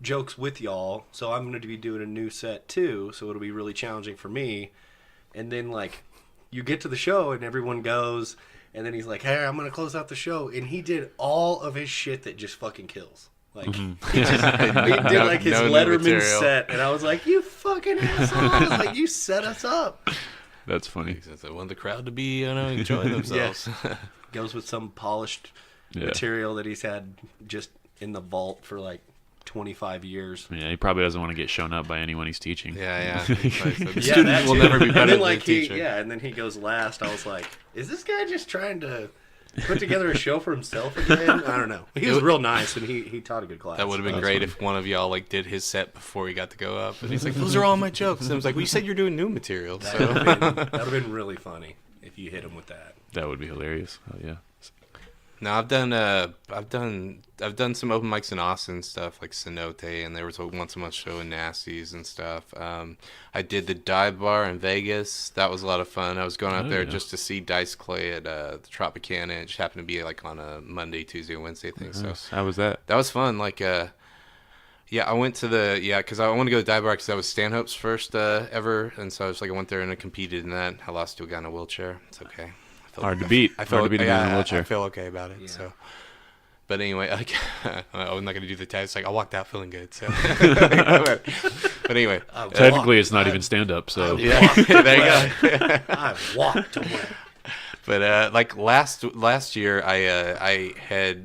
jokes with y'all, so I'm going to be doing a new set too, so it'll be really challenging for me. And then like you get to the show and everyone goes, and then he's like, hey, I'm going to close out the show, and he did all of his shit that just fucking kills. Like he did like his Letterman set, and I was like, you fucking asshole. Like, you set us up. That's funny. I want the crowd to be enjoying themselves. Goes with some polished material that he's had just in the vault for like 25 years. Yeah, he probably doesn't want to get shown up by anyone he's teaching. Yeah. Students will never be better than like the teacher. And then he goes last. I was like, is this guy just trying to put together a show for himself again? I don't know. He was real nice, and he taught a good class. That would have been great if one of y'all like did his set before he got to go up, and he's like, "Those are all my jokes." And I was like, "Well, you said you're doing new material." That So would have been really funny if you hit him with that. That would be hilarious. Oh yeah. no, I've done some open mics in Austin and stuff, like Cenote, and there was a once a month show in Nasty's and stuff. I did the Dive Bar in Vegas. That was a lot of fun. I was going out there just to see Dice Clay at the Tropicana. It just happened to be like on a Monday, Tuesday, Wednesday thing. Nice. So How was that? that was fun. Like, I went to because I wanted to go to Dive Bar because that was Stanhope's first ever, and so I was like, I went there and I competed in that. I lost to a guy in a wheelchair. It's okay. Hard to beat. I feel Hard to beat a man in a wheelchair. I feel okay about it. Yeah. So, but anyway, like, I'm not gonna do the test. Like, I walked out feeling good. So, but anyway, Technically, it's not even stand up. So yeah, there you go. I've walked away. But like last year, I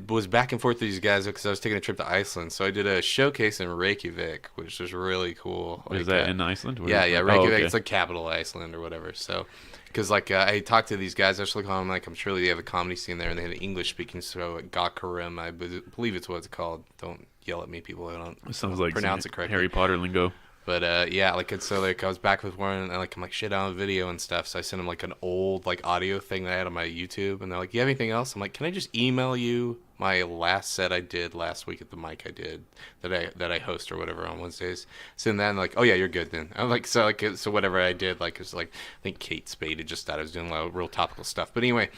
was back and forth with these guys because I was taking a trip to Iceland. So I did a showcase in Reykjavik, which was really cool. Is that in Iceland? Yeah, Reykjavik. Oh, okay. It's like capital Iceland or whatever. So, because like I talked to these guys, I was like, I'm sure they have a comedy scene there, and they had an English speaking show at Gakkarim. I believe it's what it's called. Don't yell at me, people. I don't It sounds like pronounce some it correctly. Harry Potter lingo. But yeah, like it's so like I was back with one, and I'm like shit on video and stuff. So I sent them like an old like audio thing that I had on my YouTube, and they're like, "You have anything else?" I'm like, "Can I just email you my last set I did last week at the mic I did that I host or whatever on Wednesdays?" So then like, "Oh yeah, you're good then." I'm like, so whatever I did, like it's like I think Kate Spade had just thought I was doing a lot of real topical stuff. But anyway,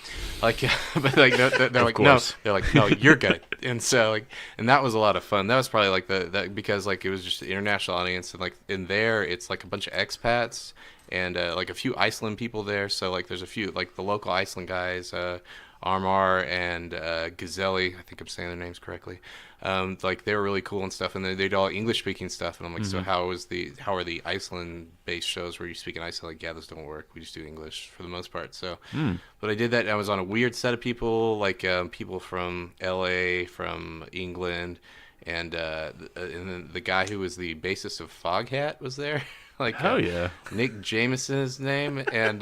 like but like they're like no, they're like no, you're good. And so like and that was a lot of fun. That was probably like the because like it was just the international audience, and like in there it's like a bunch of expats and like a few Iceland people there. So like there's a few like the local Iceland guys, Armar and Gazelli, I think I'm saying their names correctly. Like they were really cool and stuff, and they did all English speaking stuff. And I'm like, so how are the Iceland based shows where you speak in Iceland? Like, yeah, those don't work. We just do English for the most part. So, but I did that. And I was on a weird set of people, like people from LA, from England, and then the guy who was the bassist of Foghat was there. Like, Hell yeah. Nick Jameson's name, and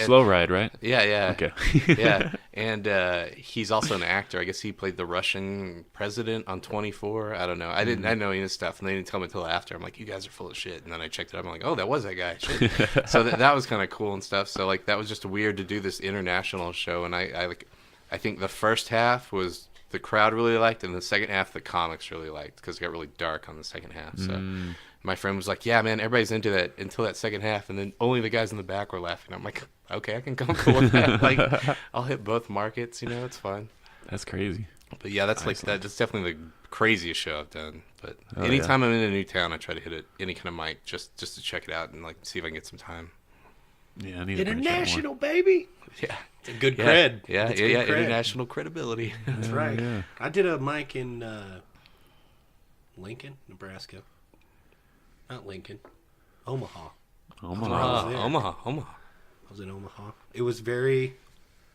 Slow Ride, right? yeah. Okay. Yeah, and he's also an actor. I guess he played the Russian president on 24. I don't know. I didn't know any of this stuff, and they didn't tell me until after. I'm like, you guys are full of shit. And then I checked it out. I'm like, oh, that was that guy. Shit. So that was kind of cool and stuff. So like that was just weird to do this international show, and I think the first half was the crowd really liked, and the second half the comics really liked because it got really dark on the second half. So. My friend was like, yeah, man, everybody's into that until that second half, and then only the guys in the back were laughing. I'm like, okay, I can come cool with that. Like, I'll hit both markets, it's fine. That's crazy. But yeah, that's that's definitely the craziest show I've done. But anytime I'm in a new town, I try to hit it any kind of mic just to check it out and like see if I can get some time. Yeah, I need to branch out more. International, baby. Yeah, It's a good cred. Yeah, It's good cred. international credibility. That's right. Yeah. I did a mic in Lincoln, Nebraska. Not Lincoln. Omaha. Omaha. Omaha. I was in Omaha. It was very...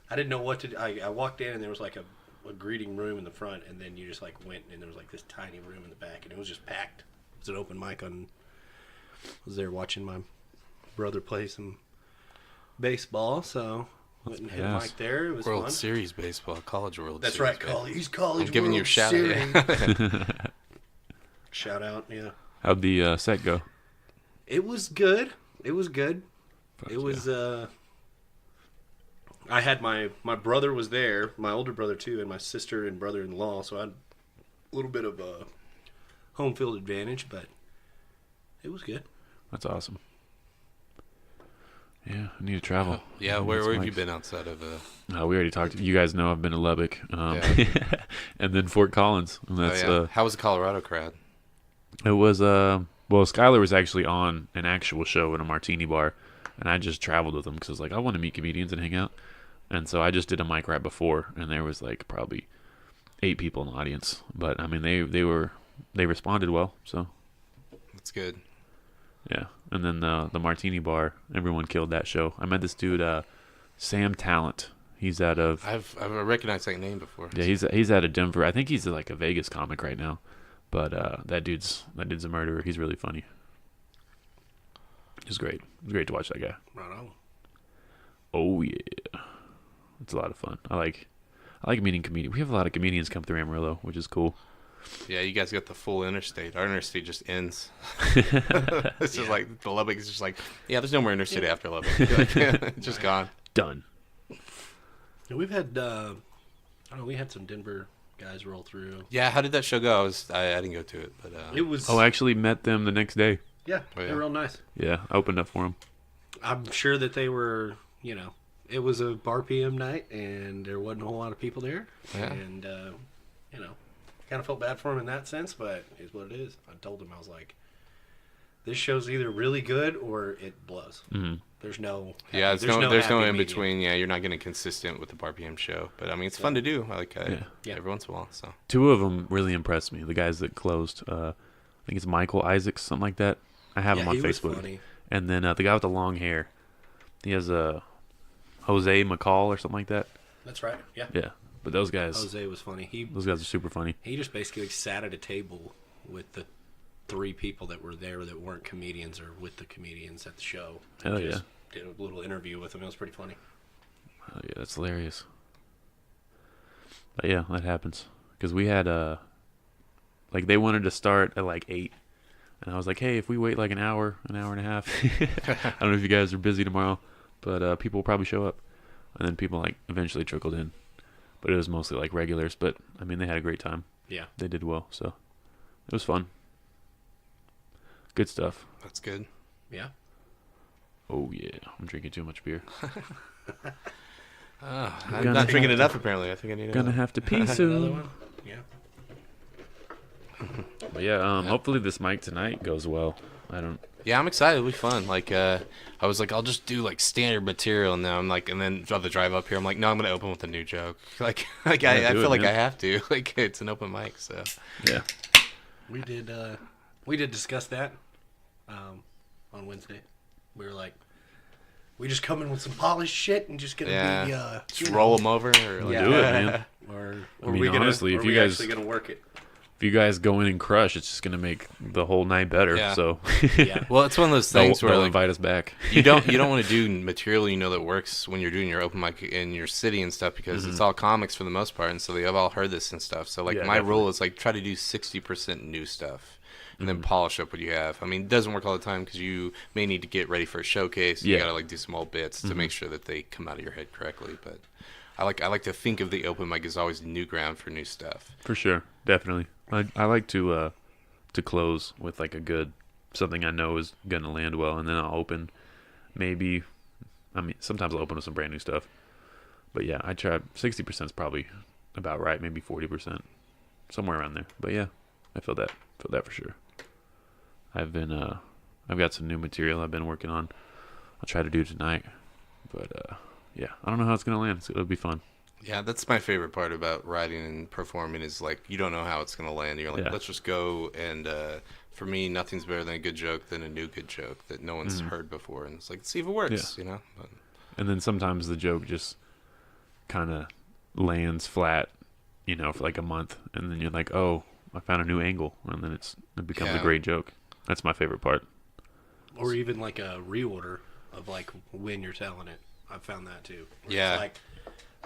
I didn't know what to do. I walked in and there was like a greeting room in the front, and then you just like went and there was like this tiny room in the back, and it was just packed. It was an open mic on... I was there watching my brother play some baseball, so went and hit a mic there. It was World fun. Series baseball, College World That's Series. right, college. College I'm giving World you a shout Series. out. Shout out, yeah. How'd the set go? It was good. It was good. Fuck It was I had my brother was there, my older brother too, and my sister and brother-in-law, so I had a little bit of a home field advantage, but it was good. That's awesome. Yeah, I need to travel. Yeah, where have you been outside of We already talked. You guys know I've been to Lubbock, Yeah. and then Fort Collins. And that's How was the Colorado crowd? it was well, Skylar was actually on an actual show in a martini bar, and I just traveled with him because I was like, I want to meet comedians and hang out, and so I just did a mic right before, and there was like probably 8 people in the audience, but I mean they responded well, so That's good. yeah. And then the martini bar, everyone killed that show. I met this dude, Sam Talent. He's out of I've recognized that name before. yeah, he's out of Denver. I think he's like a Vegas comic right now. But that dude's a murderer. He's really funny. It's great. It's great to watch that guy. Right on. Oh yeah, it's a lot of fun. I like meeting comedians. We have a lot of comedians come through Amarillo, which is cool. Yeah, you guys got the full interstate. Our interstate just ends. It's just like the Lubbock is just like, yeah, there's no more interstate after Lubbock. Like, it's just gone. Done. Yeah, we've had I don't know, we had some Denver guys roll through. Yeah, how did that show go? I didn't go to it, but It was I actually met them the next day. yeah, Oh, yeah. they're real nice. Yeah, I opened up for them. I'm sure that they were, it was a bar PM night, and there wasn't a whole lot of people there. Yeah. And, kind of felt bad for him in that sense, but it's what it is. I told him, I was like, this show's either really good or it blows. Mm-hmm. There's no... yeah, there's no happy in medium. between. Yeah, you're not getting consistent with the Bar PM show, but I mean, it's fun to do. I like Yeah. every once in a while. So 2 of them really impressed me. The guys that closed, I think it's Michael Isaacs, something like that. I have him on he was Facebook. funny. And then the guy with the long hair, he has Jose McCall or something like that. That's right. Yeah. Yeah, but those guys, Jose was funny. those guys are super funny. He just basically sat at a table with the 3 people that were there that weren't comedians or with the comedians at the show. Hell Just yeah. Did a little interview with them. It was pretty funny. Oh yeah, that's hilarious. But yeah, that happens. Because we had like they wanted to start at like 8, and I was like, hey, if we wait like an hour and a half, I don't know if you guys are busy tomorrow, but people will probably show up. And then people like eventually trickled in, but it was mostly like regulars. But I mean, they had a great time. Yeah. They did well, so it was fun. Good stuff. That's good. Yeah. Oh yeah, I'm drinking too much beer. I'm not drinking enough, apparently. I think I need Gonna have to pee Another soon. one? Yeah. But yeah, hopefully this mic tonight goes well. I don't. Yeah, I'm excited. It'll be fun. Like, I was like, I'll just do like standard material now. I'm like, and then on the drive up here, I'm like, no, I'm gonna open with a new joke. Like I Yeah, do feel it, like man. I have to. Like, it's an open mic, so. Yeah. We did discuss that on Wednesday. We were like, we just come in with some polished shit and just gonna Yeah. be Just roll them over. Or like, Do it, man. Or I mean, honestly, if you guys actually gonna work it? if you guys go in and crush, it's just gonna make the whole night better. Yeah. So Yeah. Well, it's one of those they'll, things where they'll like, invite us back. you don't want to do material you know that works when you're doing your open mic in your city and stuff because it's all comics for the most part, and so they have all heard this and stuff. So like Yeah, my definitely. rule is like try to do 60% new stuff. And then polish up what you have. I mean, it doesn't work all the time because you may need to get ready for a showcase. You Yeah. gotta like do some old bits to make sure that they come out of your head correctly. But I like to think of the open mic as always new ground for new stuff. For sure, definitely. I like to close with like a good something I know is gonna land well, and then I'll open. Maybe, I mean, sometimes I'll open with some brand new stuff. But yeah, I try 60% is probably about right. Maybe 40%, somewhere around there. But yeah, I feel that for sure. I've got some new material I've been working on. I'll try to do tonight. But yeah, I don't know how it's gonna land. It'll be fun. Yeah, that's my favorite part about writing and performing is like you don't know how it's gonna land. You're like, Yeah. let's just go. And for me, nothing's better than a good joke than a new good joke that no one's heard before. And it's like, let's see if it works. Yeah. You know. But, And then sometimes the joke just kind of lands flat, for like a month, and then you're like, oh, I found a new angle, and then it becomes a Yeah. great joke. That's my favorite part. Or even like a reorder of like when you're telling it. I've found that too. Where Yeah. It's like,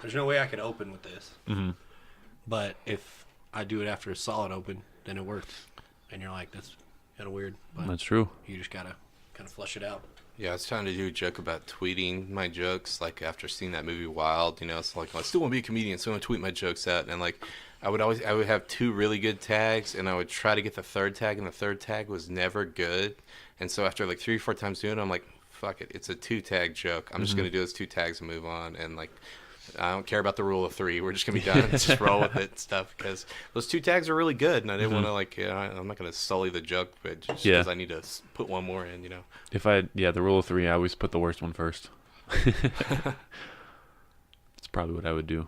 there's no way I could open with this. Mm-hmm. But if I do it after a solid open, then it works. And you're like, that's kind of weird. But That's true. you just gotta kind of flush it out. yeah, I was trying to do a joke about tweeting my jokes. Like after seeing that movie Wild, it's like I still want to be a comedian, so I'm gonna tweet my jokes out. And like I would have 2 really good tags, and I would try to get the third tag, and the third tag was never good. And so after like 3 or 4 times doing it, I'm like, fuck it, it's a 2 tag joke. I'm just gonna do those 2 tags and move on. And like I don't care about the rule of 3. We're just gonna be done. Just roll with it and stuff because those 2 tags are really good, and I didn't want to I'm not gonna sully the joke, but just Yeah. because I need to put one more in. The rule of 3, I always put the worst one first. That's probably what I would do.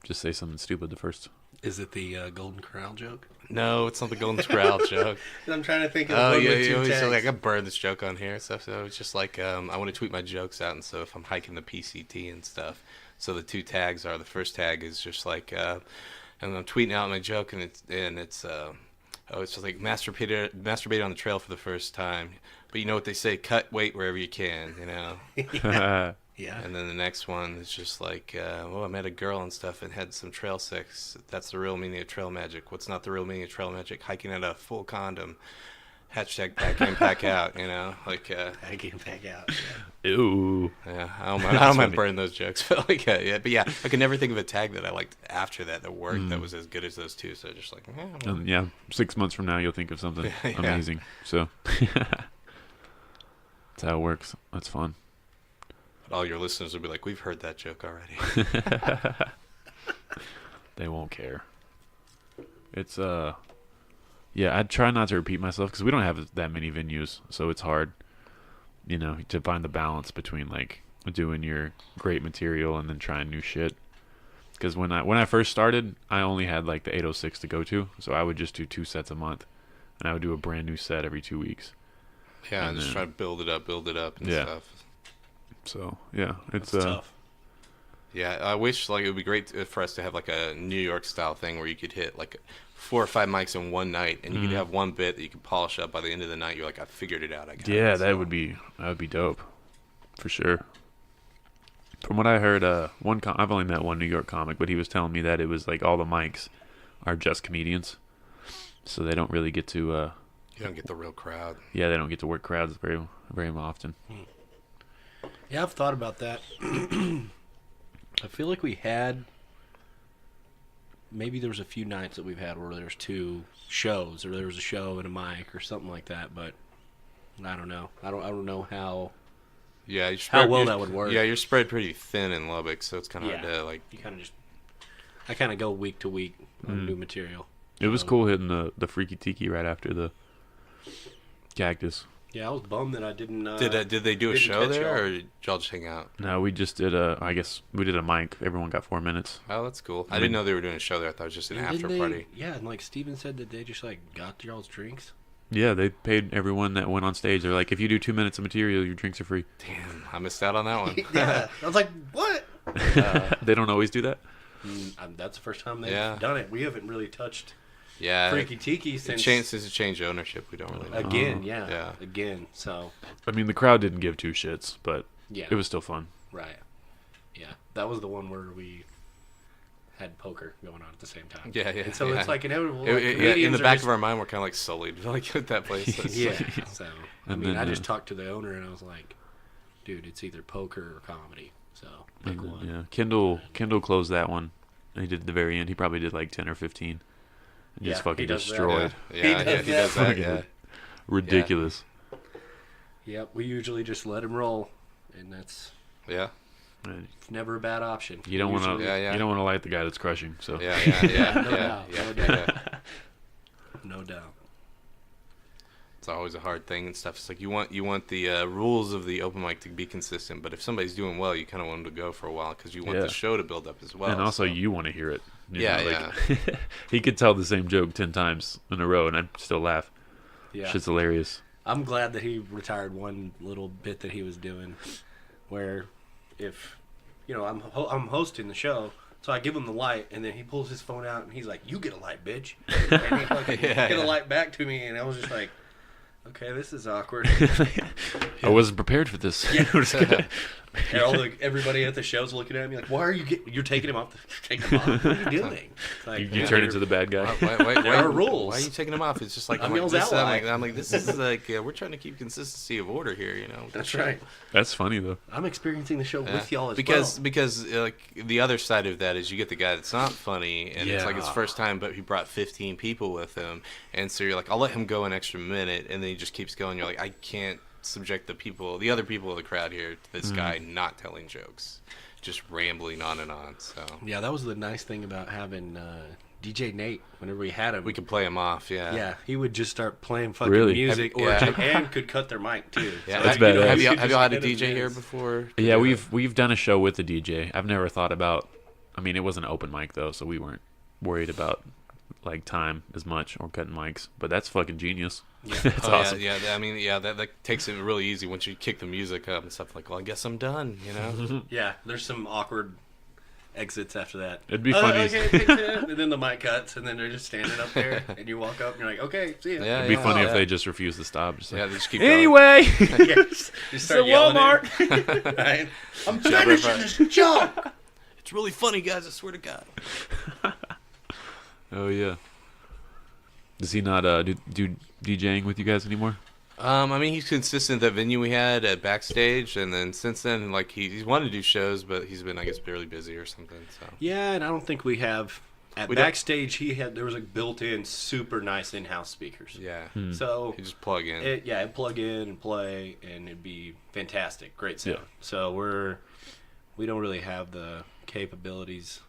Just say something stupid the first. Is it the Golden Corral joke? No, it's not the Golden Corral joke. I'm trying to think of Oh one yeah, with 2 you always tags. say, like I burned this joke on here and stuff. So it's just like I want to tweet my jokes out, and so if I'm hiking the PCT and stuff, so the 2 tags are the first tag is just like, and I'm tweeting out my joke, and it's just like masturbate on the trail for the first time, but you know what they say, cut weight wherever you can, Yeah. And then the next one is just like, I met a girl and stuff and had some trail sex. That's the real meaning of trail magic. What's not the real meaning of trail magic? Hiking at a full condom. Hashtag pack in, pack out, like, I can back out. Ew. yeah, I don't mind funny. burning those jokes, but like, I could never think of a tag that I liked after that worked that was as good as those 2. So just like, well. And yeah, 6 months from now, you'll think of something Yeah. amazing. So that's how it works. That's fun. All your listeners will be like, we've heard that joke already. They won't care. It's yeah, I try not to repeat myself because we don't have that many venues, so it's hard, to find the balance between like doing your great material and then trying new shit. Because when I first started, I only had like the 806 to go to, so I would just do 2 sets a month, and I would do a brand new set every 2 weeks. Yeah, And just then- try to build it up and Yeah. stuff. So yeah, it's That's tough. Yeah, I wish like it would be great for us to have like a New York style thing where you could hit like 4 or 5 mics in one night, and you could have one bit that you could polish up by the end of the night. You're like, I figured it out. I got it. Yeah, So, that would be dope, for sure. From what I heard, I've only met one New York comic, but he was telling me that it was like all the mics are just comedians, so they don't really get to. You don't get the real crowd. Yeah, they don't get to work crowds very very often. Yeah, I've thought about that. I feel like we had, maybe there was a few nights that we've had where there's 2 shows, or there was a show and a mic or something like that, but I don't know. I don't know how Yeah, that would work. Yeah, you're spread pretty thin in Lubbock, so it's kind of hard to like. You kind of just, I kind of go week to week on new material. It was cool hitting the Freaky Tiki right after the Cactus. Yeah, I was bummed that I didn't. Did they do a didn't show catch there, y'all. or did y'all just hang out? No, we just did I guess we did a mic. Everyone got 4 minutes. Oh, that's cool. I didn't know they were doing a show there. I thought it was just an And after didn't they- party. Yeah, and like Steven said that they just like got y'all's drinks. Yeah, they paid everyone that went on stage. They're like, if you do 2 minutes of material, your drinks are free. Damn, I missed out on that one. Yeah, I was like, what? They don't always do that. That's the first time they've Yeah. done it. We haven't really touched Yeah, Freaky Tiki since since it changed ownership, we don't really know. again. Yeah. Again. So I mean, the crowd didn't give 2 shits, but yeah, it was still fun. right. Yeah, that was the one where we had poker going on at the same time. Yeah, yeah. And so yeah. it's like inevitable. Yeah, like, in comedians the are back just- of our mind, we're kind of like sullied, like at that place. It's Yeah. like- So And I mean, then, I just talked to the owner and I was like, dude, it's either poker or comedy. So pick And then, one. yeah, Kendall closed that one. He did at the very end. He probably did like 10 or 15. And Yeah, just he fucking does that. destroyed. yeah, he does that. Yeah. Ridiculous. Yep. We usually just let him roll, and that's Yeah. And it's never a bad option. You don't want to. Usually- Yeah. You don't want to light the guy that's crushing. So Yeah, yeah, yeah, No yeah, doubt, yeah, no yeah. doubt. No doubt. It's always a hard thing and stuff. It's like you want the rules of the open mic to be consistent, but if somebody's doing well, you kind of want them to go for a while because you want Yeah. the show to build up as well. and also so. you want to hear it. You Yeah, know, like, he could tell the same joke 10 times in a row, and I'd still laugh. Yeah. Shit's hilarious. I'm glad that he retired one little bit that he was doing, where if I'm hosting the show, so I give him the light, and then he pulls his phone out and he's like, "You get a light, bitch," and he fucking Yeah, get a yeah. light back to me, and I was just like, "Okay, this is awkward." I wasn't prepared for this. And everybody at the show's looking at me like, "Why are you're taking him off? Taking him off? What are you doing?" It's like, You yeah, turn you're- into the bad guy. There are rules. Why are you taking them off? It's just like I'm like, y'all's this, ally. I'm like this is like we're trying to keep consistency of order here. You know. That's right. That's funny though. I'm experiencing the show with y'all as because well. because like the other side of that is you get the guy that's not funny and it's like his Yeah. first time, but he brought 15 people with him, and so you're like, I'll let him go an extra minute, and then he just keeps going. You're like, I can't subject the other people of the crowd here to this guy not telling jokes, just rambling on and on. So Yeah, that was the nice thing about having DJ Nate. Whenever we had him, we could play him off. Yeah. he would just start playing fucking Really? music, and could cut their mic too. Yeah, That's have, badass. have you could have just y'all had a hit him DJ here hands. before? Yeah, we've done a show with the DJ. I've never thought about. I mean, it wasn't open mic though, so we weren't worried about like time as much or cutting mics. But that's fucking genius. That's awesome. Yeah, I mean, that takes it really easy once you kick the music up and stuff. Like, well, I guess I'm done. You know. Yeah, there's some awkward exits after that. It'd be funny. Okay, take that. And then the mic cuts, and then they're just standing up there, and you walk up, and you're like, "Okay, see ya." Yeah, It'd be funny if yeah. they just refused to stop. Just Yeah, like, they just keep going. anyway, Yeah, just start yelling at Walmart. right? I'm Jump right finishing back. this joke. It's really funny, guys. I swear to God. Oh yeah. Does he not do DJing with you guys anymore? I mean, he's consistent at that venue we had at Backstage, and then since then, like he's wanted to do shows, but he's been, I guess, barely busy or something. So Yeah, and I don't think we have at We don't- backstage. There was like built-in, super nice in-house speakers. yeah, So you just plug in. it'd plug in and play, and it'd be fantastic, great sound. Yeah. So we don't really have the capabilities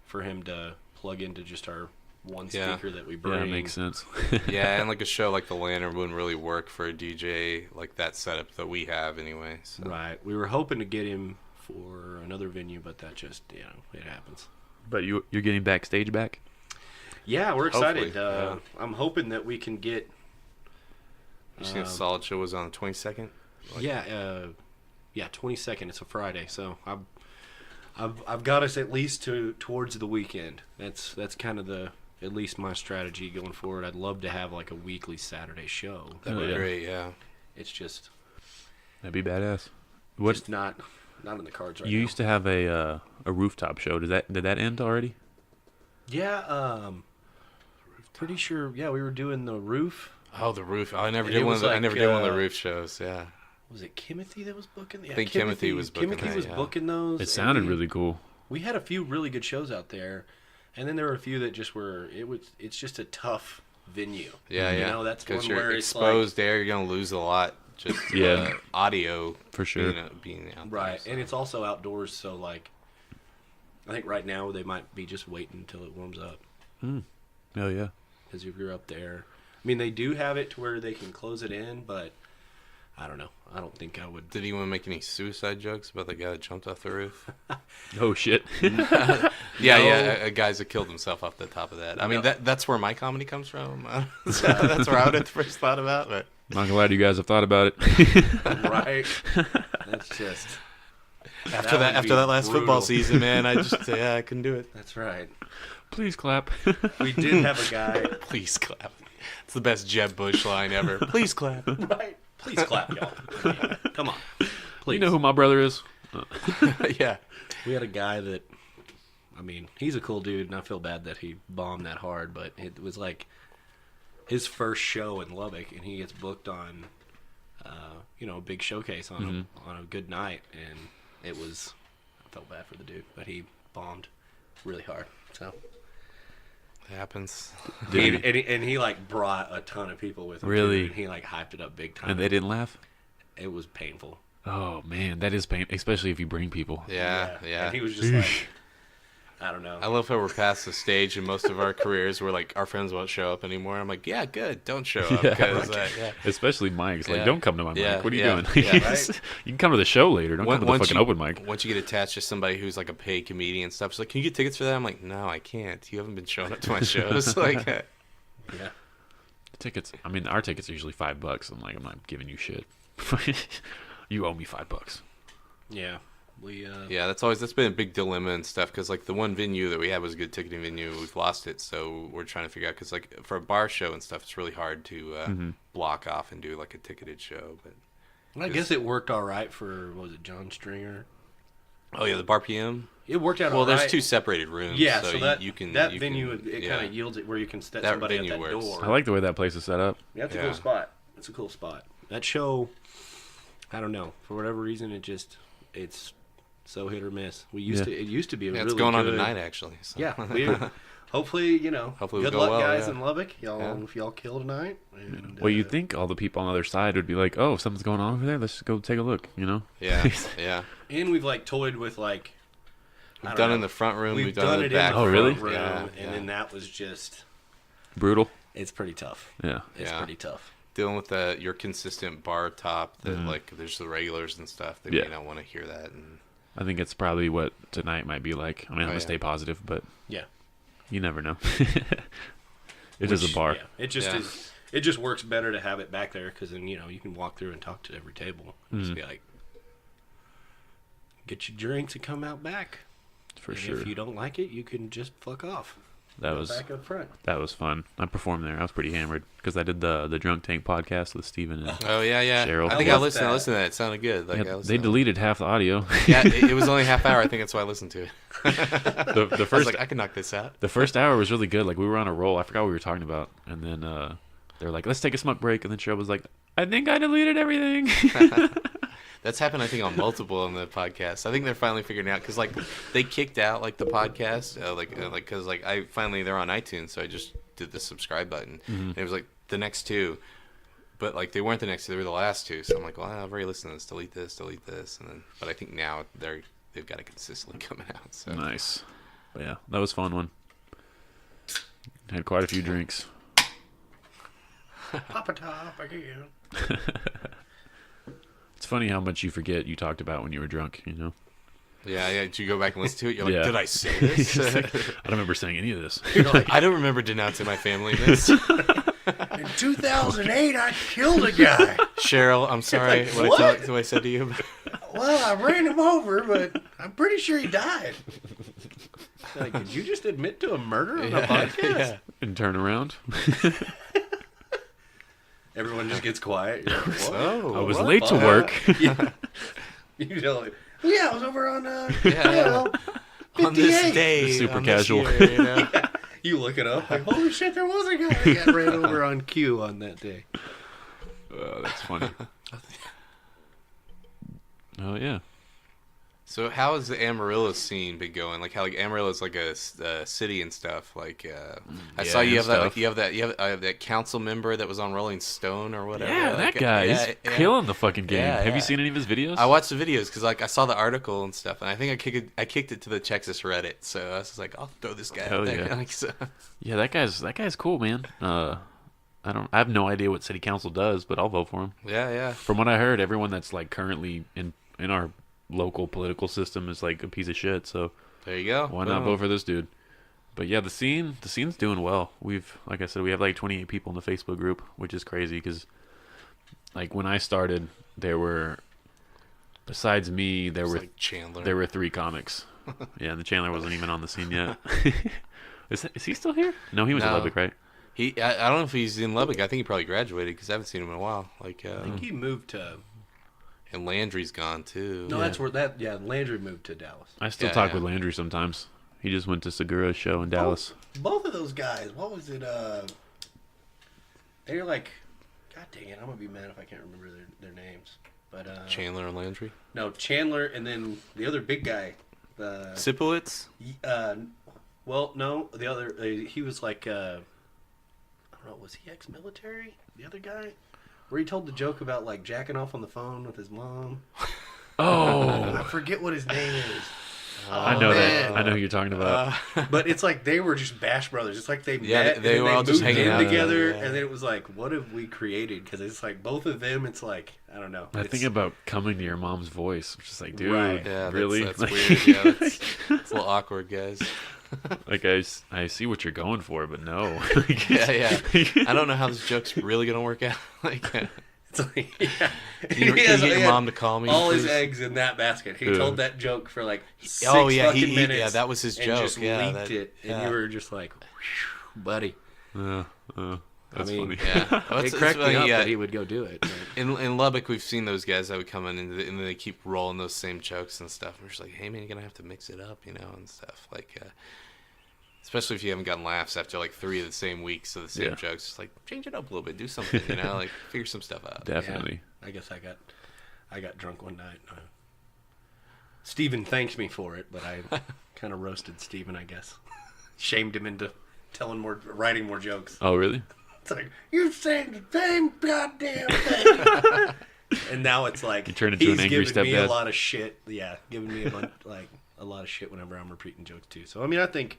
for him to plug into just our one Yeah. speaker that we Yeah, bring. that makes sense. Yeah, and like a show like The Lantern wouldn't really work for a DJ like that setup that we have anyway. So. Right. We were hoping to get him for another venue, but that just it happens. But you're getting Backstage back? Yeah, we're excited. Hopefully, I'm hoping that we can get. You seen a solid show was on the 22nd. Yeah, 22nd. It's a Friday, so I'm I've got us at least towards the weekend. That's kind of at least my strategy going forward. I'd love to have like a weekly Saturday show. That'd be great, yeah. It's just That'd be badass. just not in the cards right You now. used to have a rooftop show. Did that end already? Yeah, pretty sure. Yeah, we were doing the roof. Oh, the roof. Oh, I never And did it one. was I never did one of like, the roof shows. Yeah. Was it Kimothy that was booking? Yeah, I think Kimothy was booking Kimothy that, was yeah. booking those. It and sounded really cool. We had a few really good shows out there, and then there were a few that just were. It's just a tough venue. Yeah, You yeah. know, that's because one you're where exposed there. You're gonna lose a lot. Just Yeah. audio For sure. being out right, there, so. and it's also outdoors, so like, I think right now they might be just waiting until it warms up. Oh yeah. Because if you're up there, I mean, they do have it to where they can close it in, but I don't know. I don't think I would. Did anyone make any suicide jokes about the guy that jumped off the roof? Oh shit. Yeah, guys that killed himself off the top of that. I mean, that's where my comedy comes from. So that's where I would have first thought about. But Not glad you guys have thought about it. Right. That's just. after would that be last football brutal. season, man, I couldn't do it. That's right. Please clap. We did have a guy. Please clap. It's the best Jeb Bush line ever. Please clap. Right. Please clap, y'all. I mean, come on. Please. You know who my brother is? Yeah. We had a guy that, I mean, he's a cool dude, and I feel bad that he bombed that hard, but it was like his first show in Lubbock, and he gets booked on, a big showcase on a good night, and I felt bad for the dude, but he bombed really hard, so. It happens. And he like brought a ton of people with him. Really? Too, and he like hyped it up big time. And they didn't laugh? It was painful. Oh man, that is pain, especially if you bring people. Yeah. And he was just like, I don't know. I love how we're past the stage in most of our careers where like our friends won't show up anymore. I'm like, yeah, good, don't show up. Yeah. 'Cause, Especially Mike's. Like, Yeah. don't come to my mic. Yeah, What are you yeah, doing? yeah, right? You can come to the show later. Don't come to the fucking open mic. Once you get attached to somebody who's like a paid comedian and stuff, it's like, can you get tickets for that? I'm like, no, I can't. You haven't been showing up to my shows. Like, Yeah. Tickets. I mean, our tickets are usually $5. I'm like, I'm not giving you shit. You owe me $5. Yeah. We yeah, that's been a big dilemma and stuff because like the one venue that we had was a good ticketing venue. We've lost it, so we're trying to figure out because like for a bar show and stuff, it's really hard to block off and do like a ticketed show. But I guess it worked all right for what was it, John Stringer? oh yeah, the bar PM. It worked out Well, all right. there's two separated rooms. Yeah, so that you can that you venue can, it yeah. kind of yields it where you can set That somebody at venue that works. door. I like the way that place is set up. That's a Yeah. cool spot. It's a cool spot. That show, I don't know, for whatever reason, it's so hit or miss. It used to be a Yeah, really it's going on good- tonight actually. So. Yeah, hopefully Hopefully good we go luck, well, guys yeah. in Lubbock. Y'all, Yeah. if y'all kill tonight. And, Well, you'd think all the people on the other side would be like, oh, if something's going on over there, let's just go take a look, you know? Yeah, yeah. And we've like toyed with like. We've done it in the front room. We've We've done it in the back. Oh, front really? room, Yeah, and yeah. then that was just. Brutal. It's pretty tough. Yeah. It's Yeah. pretty tough. Dealing with your consistent bar top that like there's the regulars and stuff. They Yeah. may not want to hear that. And I think it's probably what tonight might be like. I mean, I'm going yeah. to stay positive, but Yeah. you never know. It is a bar. Yeah, it just Yeah. is. It just works better to have it back there because then you can walk through and talk to every table. Just be like, get your drinks and come out back. For And sure. If you don't like it, you can just fuck off. That Go was back up front. that was fun. I performed there. I was pretty hammered because I did the Drunk Tank podcast with Steven and oh yeah. Cheryl. I think I I love listened. I that. listened to that. It sounded good. Like Yeah, I listened they to it. deleted half the audio. Yeah, it was only a half hour. I think that's why I listened to it. the I was first like, I can knock this out. the first hour was really good. Like we were on a roll. I forgot what we were talking about, and then they were like, "Let's take a smoke break," and then Cheryl was like, "I think I deleted everything." That's happened, I think, on multiple on the podcast. I think they're finally figuring it out because, like, they kicked out like the podcast, because I finally they're on iTunes, so I just did the subscribe button, and it was like the next two, but like they weren't the next two; they were the last two. So I'm like, well, I've already listened to this. Delete this, and then. But I think now they've got it consistently coming out. So Nice. But yeah, that was a fun one. Had quite a few drinks. Papa top again. It's funny how much you forget you talked about when you were drunk, you know? yeah. Did you go back and listen to it? You're like, Yeah. did I say this? I don't remember saying any of this. I don't remember denouncing my family in this. In 2008, I killed a guy. Cheryl, I'm sorry. Like, what what? I said to you. Well, I ran him over, but I'm pretty sure he died. Like, did you just admit to a murder on a podcast? Yeah. And turn around. Everyone just gets quiet. You're like, what? Oh, I was what? late to work. Yeah. You tell him, yeah, I was over on, Yeah. On this 58. day, Super on this casual. year, you know? You look it up, like, holy shit, there was a guy that got ran over on cue on that day. That's funny. Oh yeah. So how has the Amarillo scene been going? Like how like Amarillo's like a city and stuff. Like I saw you have that. Like you have that council member that was on Rolling Stone or whatever. Yeah, like, that guy is killing the fucking game. Yeah, Have yeah. you seen any of his videos? I watched the videos because like I saw the article and stuff, and I think I kicked it to the Texas Reddit. So I was just like, I'll throw this guy Hell out there. yeah. Like, so. Yeah, that guy's cool, man. I have no idea what city council does, but I'll vote for him. Yeah, yeah. From what I heard, everyone that's like currently in our local political system is like a piece of shit. So There you go. why not vote for this dude? But yeah, the scene's doing well. Like I said, we have like 28 people in the Facebook group, which is crazy because like when I started, there were besides me, there It's were like Chandler. there were 3 comics. Yeah, and the Chandler wasn't even on the scene yet. Is he still here? No, he was in No. Lubbock, right? I don't know if he's in Lubbock. I think he probably graduated because I haven't seen him in a while. Like, I think he moved to. and Landry's gone too. No, that's where Landry moved to Dallas. I still Yeah, talk yeah. with Landry sometimes. He just went to Segura's show in Dallas. Both of those guys, what was it? They're like, God dang it, I'm gonna be mad if I can't remember their names. But Chandler and Landry. no, Chandler, and then the other big guy. Sipowicz. Well, no, the other he was like, I don't know, was he ex-military? The other guy, where he told the joke about like jacking off on the phone with his mom. Oh, I forget what his name is. I know man. that. I know who you're talking about. But it's like they were just Bash Brothers. It's like they Yeah, met they and were then all just moved hanging in out together, together, yeah. and then it was like, what have we created? Because it's like both of them. It's like I don't know. I think about coming to your mom's voice, which is like, dude, Right. Yeah, really? That's Like- weird. Yeah, it's a little awkward, guys. Like I see what you're going for, but no. Yeah, yeah. I don't know how this joke's really gonna work out. Like, It's like, yeah. can you He get had your mom to call me? all his please? eggs in that basket. He Yeah. told that joke for like 6 Oh, yeah, fucking minutes. yeah, that was his and joke. Just Yeah, leaked that- it, and yeah. you were just like, "Whew, buddy." That's mean, funny. Yeah, well, It cracked me funny, up yeah. that he would go do it. but- In Lubbock, we've seen those guys that would come in and then they keep rolling those same jokes and stuff. We're just like, hey man, you're gonna have to mix it up, and stuff. Like, especially if you haven't gotten laughs after like 3 of the same weeks of the same Yeah. jokes. Just like change it up a little bit, do something, like figure some stuff out. Definitely. Yeah, I guess I got drunk one night. Steven thanked me for it, but I kind of roasted Steven, I guess. Shamed him into writing more jokes. Oh, really? It's like, you're saying the same goddamn thing. And now it's like, You turned into an angry giving me a stepdad. lot of shit. Yeah, giving me a lot of shit whenever I'm repeating jokes too. So, I mean, I think,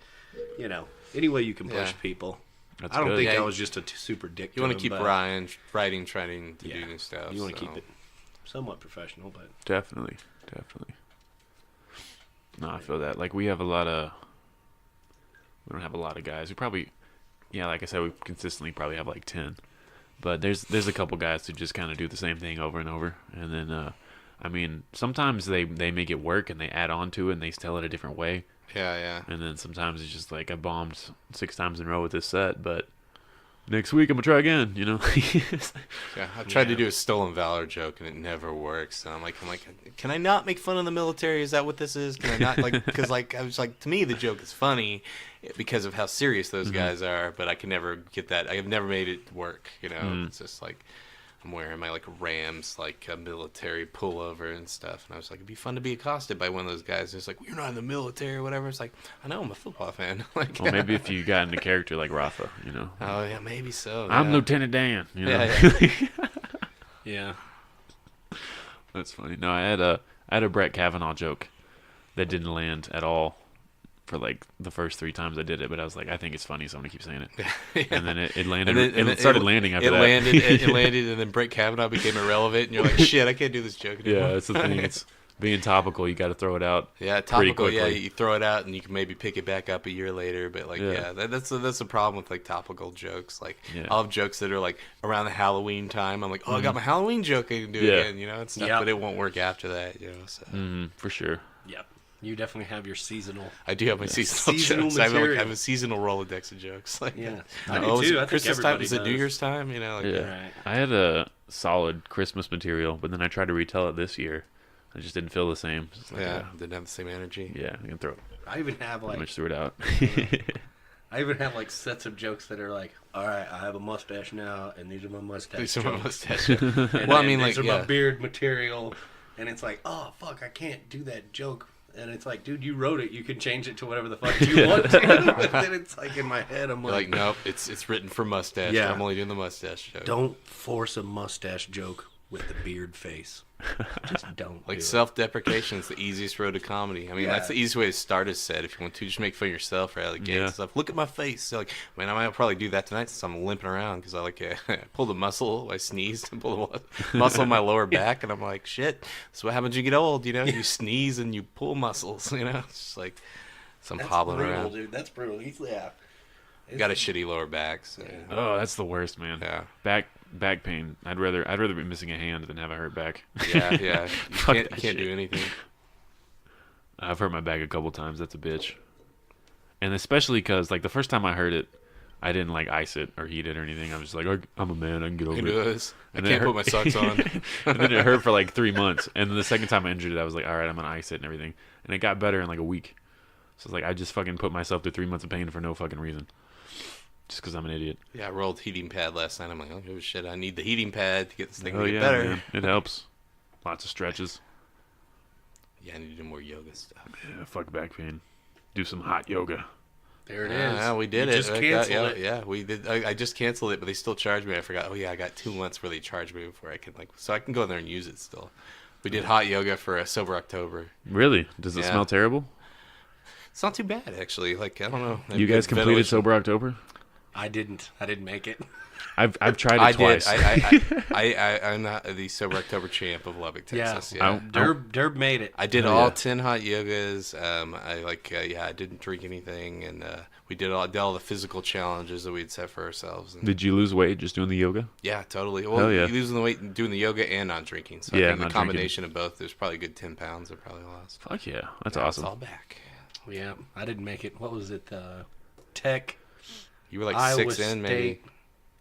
any way you can push Yeah. people. That's I don't good. think Yeah, I was just a super dick You want to them, keep but writing, trying to yeah, do new stuff. You want to so. keep it somewhat professional, but Definitely. No, I feel that. Like we don't have a lot of guys. We probably, like I said, we consistently probably have like 10. But there's a couple guys who just kind of do the same thing over and over. And then, I mean, sometimes they make it work and they add on to it and they tell it a different way. Yeah. And then sometimes it's just like I bombed 6 times in a row with this set, but next week I'm gonna try again. Yeah, I've tried to do a stolen valor joke and it never works. And I'm like, can I not make fun of the military? Is that what this is? Can I not because I was like, to me the joke is funny because of how serious those guys are, but I can never get that. I have never made it work. It's just like I'm wearing my like Rams like military pullover and stuff, and I was like, it'd be fun to be accosted by one of those guys. It's like, you're not in the military or whatever. It's like, I know, I'm a football fan. Like, Well, maybe if you got into character like Rafa, oh yeah, maybe so. I'm yeah. Lieutenant Dan. Yeah. yeah. That's funny. No, I had a Brett Kavanaugh joke that didn't land at all for like the first 3 times I did it, but I was like, I think it's funny, so I'm gonna keep saying it. Yeah. And then it landed. And then it started landing after that. It landed, and then Brett Kavanaugh became irrelevant, and you're like, shit, I can't do this joke anymore. Yeah, that's the thing. It's Being topical, you got to throw it out. Yeah, pretty topical. Yeah, quickly. you throw it out and you can maybe pick it back up a year later. But like, Yeah. that's the problem with like topical jokes. Like, Yeah. I'll have jokes that are like around the Halloween time. I'm like, oh, I got my Halloween joke. I can do Yeah. again. You know, and stuff. Yep. But it won't work after that. You know, so For sure. Yep. You definitely have your seasonal. I do have my seasonal Seasonal jokes. I material. have a seasonal Rolodex of jokes. Like, Yeah. oh, I do is too. it I think Christmas time? everybody Is it New does. Year's time? You know, like, Yeah. Right. I had a solid Christmas material, but then I tried to retell it this year. I just didn't feel the same. Just like, yeah, didn't have the same energy. yeah, I can throw it. I even have Pretty like much threw it out. I even have like sets of jokes that are like, all right, I have a mustache now, and these are my mustache These are my jokes. mustache. And Well, I then mean, these like, are my yeah. beard material, and it's like, oh fuck, I can't do that joke. And it's like, dude, you wrote it. You can change it to whatever the fuck you want to. But then it's like in my head, I'm You're like, nope, it's written for mustache. Yeah. I'm only doing the mustache joke. don't force a mustache joke with the beard face. Just don't. Like do it. self-deprecation is the easiest road to comedy. I mean, Yeah. that's the easiest way to start a set. If you want to, just make fun of yourself right out of the gate Yeah. and stuff. Look at my face. So like, man, I might probably do that tonight since I'm limping around because I like I pulled a muscle. I sneezed and pulled a muscle in my lower back, and I'm like, shit. That's what happens when you get old. You know, you sneeze and you pull muscles. You know, it's just like some That's hobbling brutal, around. dude. That's brutal. Yeah. Got a shitty lower back. So, Oh, that's the worst, man. yeah. Back pain. I'd rather be missing a hand than have a hurt back. Yeah, yeah. You Fuck can't, that you can't do shit. anything. I've hurt my back a couple times. That's a bitch. And especially because, like, the first time I heard it, I didn't, like, ice it or heat it or anything. I was just like, I'm a man. I can get I over can it. do this. I And then can't it put my socks on. And then it hurt for, like, 3 months. And then the second time I injured it, I was like, all right, I'm going to ice it and everything. And it got better in, like, a week. So it's like, I just fucking put myself through 3 months of pain for no fucking reason. Just because I'm an idiot. Yeah, I rolled heating pad last night. I'm like, oh shit, I need the heating pad to get this thing Oh, to get yeah, better. man. It helps. Lots of stretches. Yeah, I need to do more yoga stuff. Yeah, fuck back pain. Do some hot yoga. There it is. Yeah, we did You it. Just I canceled got- it. Yeah, we did. I just canceled it, but they still charged me. I forgot. Oh yeah, I got 2 months where they charged me before I could so I can go in there and use it still. We did hot yoga for a sober October. Really? Does it Yeah. smell terrible? It's not too bad actually. Like I don't know. You guys completed ventilation. Sober October? I didn't make it. I've tried it I twice. did. I'm not the sober October champ of Lubbock, Texas. Yeah. Yeah. Derb made it. I did Oh, all yeah. 10 hot yogas. I didn't drink anything, and we did all the physical challenges that we'd set for ourselves. And, Did you lose weight just doing the yoga? yeah, totally. Well, Hell yeah. you losing the weight doing the yoga and not drinking. So Yeah, I think the not combination of both, there's probably a good 10 pounds I probably lost. Fuck yeah. That's Now awesome. It's all back. Yeah, I didn't make it. What was it? Tech. You were like Iowa 6 in, maybe. State.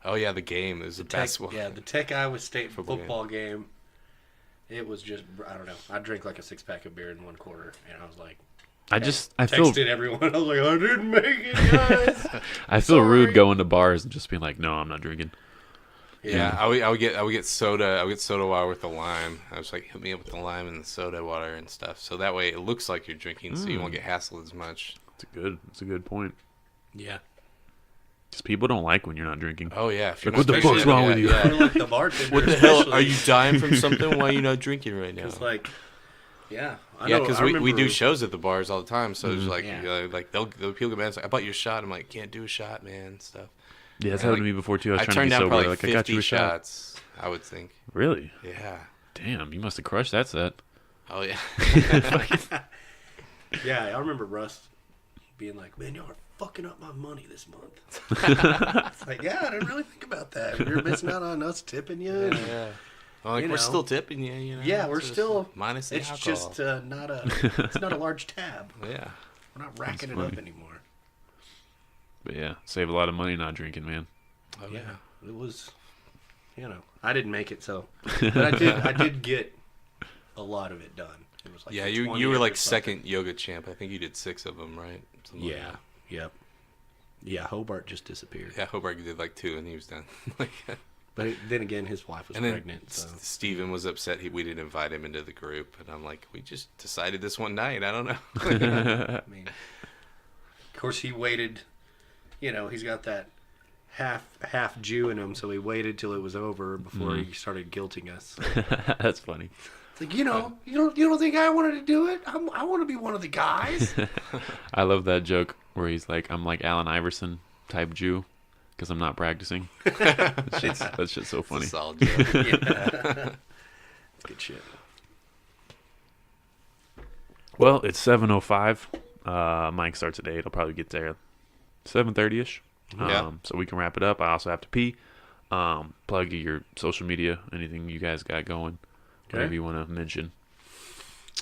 Oh yeah, the game. It was the Tech, best one. yeah, the Tech Iowa State Football football game. It was just, I don't know. I drank like a 6-pack of beer in 1 quarter, and I was like, I feel texted everyone. I was like, I didn't make it, guys. I feel sorry. rude going to bars and just being like, no, I'm not drinking. Yeah, I would get soda. I would get soda water with the lime. I was like, hit me up with the lime and the soda water and stuff. So that way it looks like you're drinking, so you won't get hassled as much. It's a good point. Yeah. Because people don't like when you're not drinking. Oh yeah. If you're Like, what not the drinking, fuck's wrong with you? Yeah. Or like the bartender. What the hell? especially. Are you dying from something? Why are you not drinking right now? It's like, yeah. Yeah, because we do remember- shows at the bars all the time. So it's like, Yeah. like they'll people get mad. It's like, I bought you a shot. I'm like, can't do a shot, man. Stuff. Yeah, that's And, happened like, to me before too. I was I trying turned to be down sober. probably Like, 50 I got you a shot. shots. I would think. Really? Yeah. Damn, you must have crushed that set. Oh yeah. Yeah, I remember Russ being like, man, y'all are fucking up my money this month. It's like, yeah, I didn't really think about that. You're missing out on us tipping you. Yeah. Well, like, You we're know. still tipping you. You know. Yeah, we're So it's still minus the It's alcohol. just it's not a large tab. Yeah. We're not racking it funny. up anymore. But yeah, save a lot of money not drinking, man. Oh Yeah, yeah. it was. I didn't make it, so, but I did get a lot of it done. It was like Yeah, the you 20th were or like something. second yoga champ. I think you did 6 of them, right? Something like Yeah. that. Yep. Yeah, Hobart just disappeared. Yeah, Hobart did like 2 and he was done. Like, But then again, his wife was and then pregnant. So. Steven was upset we didn't invite him into the group, and I'm like, we just decided this one night. I don't know. I mean, of course, he waited. He's got that half Jew in him, so he waited till it was over before he started guilting us. That's funny. It's like, you don't think I wanted to do it? I want to be one of the guys. I love that joke where he's like, I'm like Allen Iverson type Jew because I'm not practicing. That shit's so funny. It's a solid joke. It's good shit. Well, it's 7:05. Mike starts at 8. I'll probably get there 7:30ish. Yeah. So we can wrap it up. I also have to pee. Plug your social media, anything you guys got going, whatever you want to mention.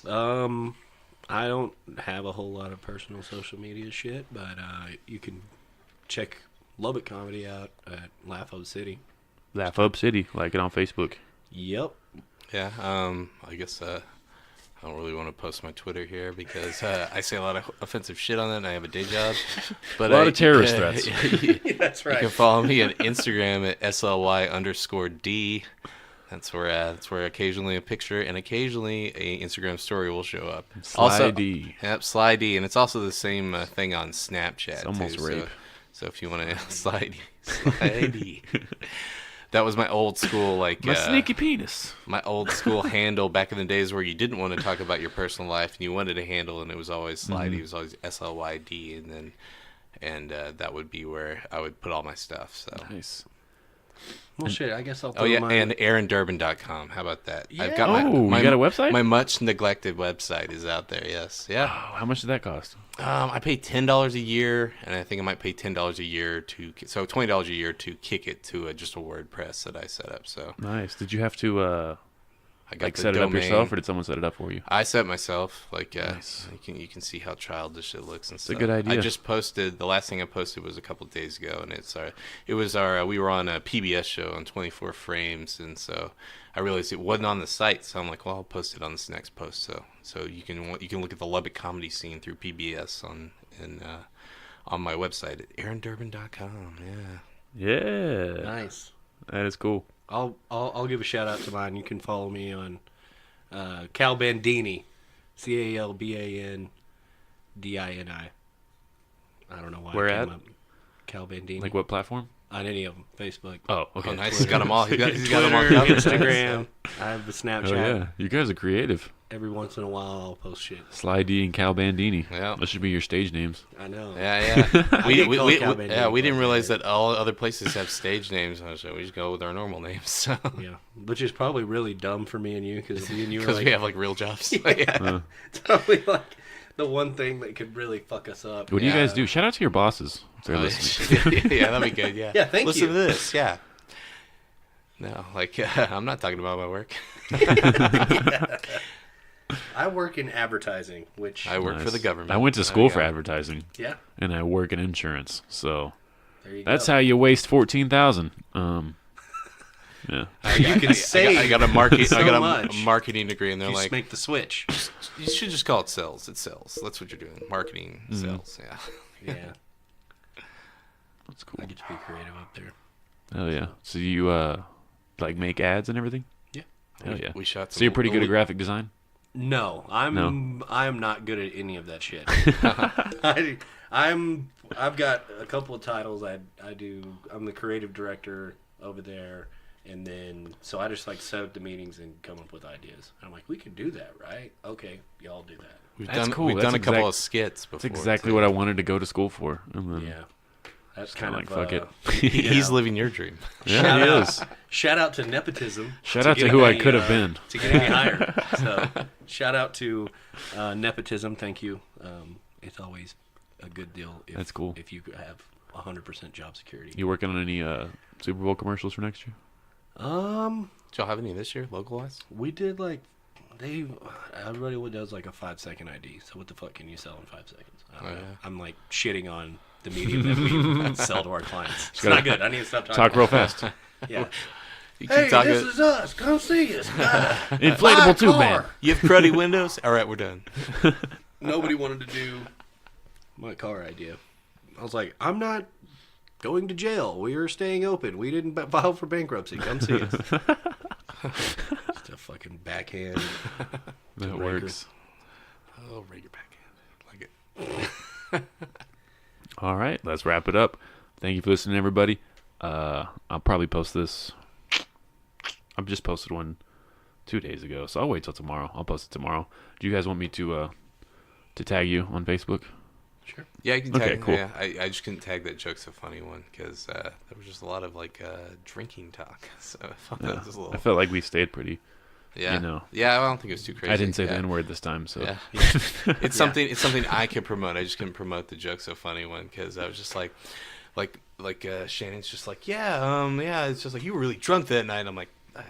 I don't have a whole lot of personal social media shit, but you can check Lubbock Comedy out at Laugh Up City. Laugh Up City, like it on Facebook. Yep. Yeah. I guess I don't really want to post my Twitter here because I say a lot of offensive shit on it, and I have a day job. But A lot of terrorist threats. That's You right. can follow me on Instagram at SLY_D. That's where occasionally a picture and occasionally a Instagram story will show up. Also, Slidey. yep, Slidey, and it's also the same thing on Snapchat. It's almost too, rape. So if you want to Slidey. That was my old school My sneaky penis. my old school handle back in the days where you didn't want to talk about your personal life and you wanted a handle, and it was always Slidey. It was always SLYD, and that would be where I would put all my stuff. So. Nice. Well, shit, I guess I'll throw Oh yeah, my... and AaronDurbin.com. How about that? Yeah. I've got Oh, you got a website? My much neglected website is out there. Yes, yeah. Oh, how much did that cost? I pay $10 a year, and I think I might pay $10 a year $20 a year to kick it to just a WordPress that I set up. So Nice. Did you have to I got the set it up domain. yourself, or did someone set it up for you? I set it myself. Like Nice. you can see how childish it looks and stuff. a good idea. I just posted the last thing I posted was a couple of days ago, and we were on a PBS show on 24 Frames, and so I realized it wasn't on the site, so I'm like, well, I'll post it on this next post. So you can look at the Lubbock comedy scene through PBS on my website at AaronDurbin.com. Yeah. Yeah. Nice. That is cool. I'll give a shout out to mine. You can follow me on Cal Bandini, CalBandini. I don't know why. Where I came at? up. Cal Bandini. Like what platform? On any of them. Facebook. Oh, okay. Oh, nice. He's got them all. He's got them all Twitter, covered. Instagram. I have the Snapchat. Oh yeah, you guys are creative. Every once in a while, I'll post shit. Sly D and Cal Bandini. Yeah. That should be your stage names. I know. Yeah. I get called Cal Bandini, We didn't but, realize yeah. that all other places have stage names, so we just go with our normal names. So. Yeah, which is probably really dumb for me and you because me and you are Because like we have like real jobs. Uh, it's probably like the one thing that could really fuck us up. what do you Yeah. guys do? Shout out to your bosses. If they're listening. Yeah, that'd be good. Yeah. Yeah, thank Listen you. to this. Yeah. No, like I'm not talking about my work. I work in advertising, which I work for Nice. the government. I went to There school you for go. advertising, yeah, and I work in insurance. So there you that's go. how you waste 14,000. Yeah. You can save I got a market. I so got a much. marketing degree, and they're You just like, make the switch. you should just call it sales. It's sales. That's what you're doing. Marketing, Mm-hmm. sales. Yeah. Yeah, That's cool. I get to be creative up there. Hell yeah. So you like make ads and everything? Yeah. Hell yeah. We shot. So you're pretty good at graphic design? No, I'm not good at any of that shit. I've got a couple of titles I do. I'm the creative director over there, and then so I just like set up the meetings and come up with ideas. I'm like, we can do that, right? Okay, y'all do that. We've That's done. cool. We've That's done a couple exact- of skits before. That's exactly too. what I wanted to go to school for. And then Yeah, that's kinda kind of like, fuck it. He's living your dream. Yeah, he is. Shout out to nepotism. Shout out to get who I me, could have been. to getting me hired. So shout out to nepotism. Thank you. It's always a good deal. That's cool. If you have 100% job security. You working on any Super Bowl commercials for next year? Did y'all have any this year, localized? We did like everybody does like a 5-second ID. So what the fuck can you sell in 5 seconds? I don't know. yeah. I'm like shitting on the medium that we sell to our clients. It's gotta not good. I need to stop talking. Talk real about fast. it. Yeah. You keep Hey, talking. this is us. Come see us. Inflatable tube man. You have cruddy windows. All right, we're done. Nobody wanted to do my car idea. I was like, I'm not going to jail. We are staying open. We didn't file for bankruptcy. Come see us. Just a fucking backhand. That Raker. works. Oh, right your backhand. Like it. All right, let's wrap it up. Thank you for listening, everybody. I'll probably post this. I've just posted one 2 days ago, so I'll wait till tomorrow. I'll post it tomorrow. Do you guys want me to tag you on Facebook? Sure. Yeah, you can Okay, tag. cool. Yeah, I just couldn't tag that joke's a funny one because there was just a lot of like drinking talk. So I thought that was a little. I felt like we stayed pretty Yeah. You know. Yeah, I don't think it was too crazy. I didn't say yeah. the N-word this time, so. Yeah. It's something I could promote. I just couldn't promote the Joke So Funny one because I was just like Shannon's just like, yeah, it's just like, you were really drunk that night. I'm like,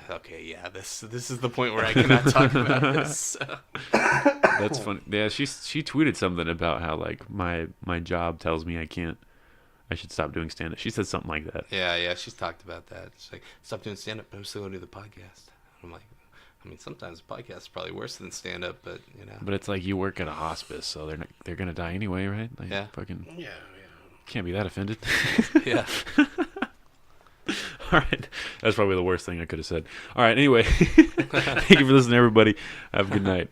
okay, yeah, this is the point where I cannot talk about this. So. That's funny. Yeah, she tweeted something about how like my job tells me I should stop doing stand-up. She said something like that. Yeah, she's talked about that. She's like, stop doing stand-up, but I'm still going to do the podcast. I'm like, I mean, sometimes the podcast is probably worse than stand-up, but, you know. But it's like you work at a hospice, so they're going to die anyway, right? Like, Yeah. Fucking Yeah. can't be that offended. Yeah. All right. That's probably the worst thing I could have said. All right, anyway. Thank you for listening, everybody. Have a good night.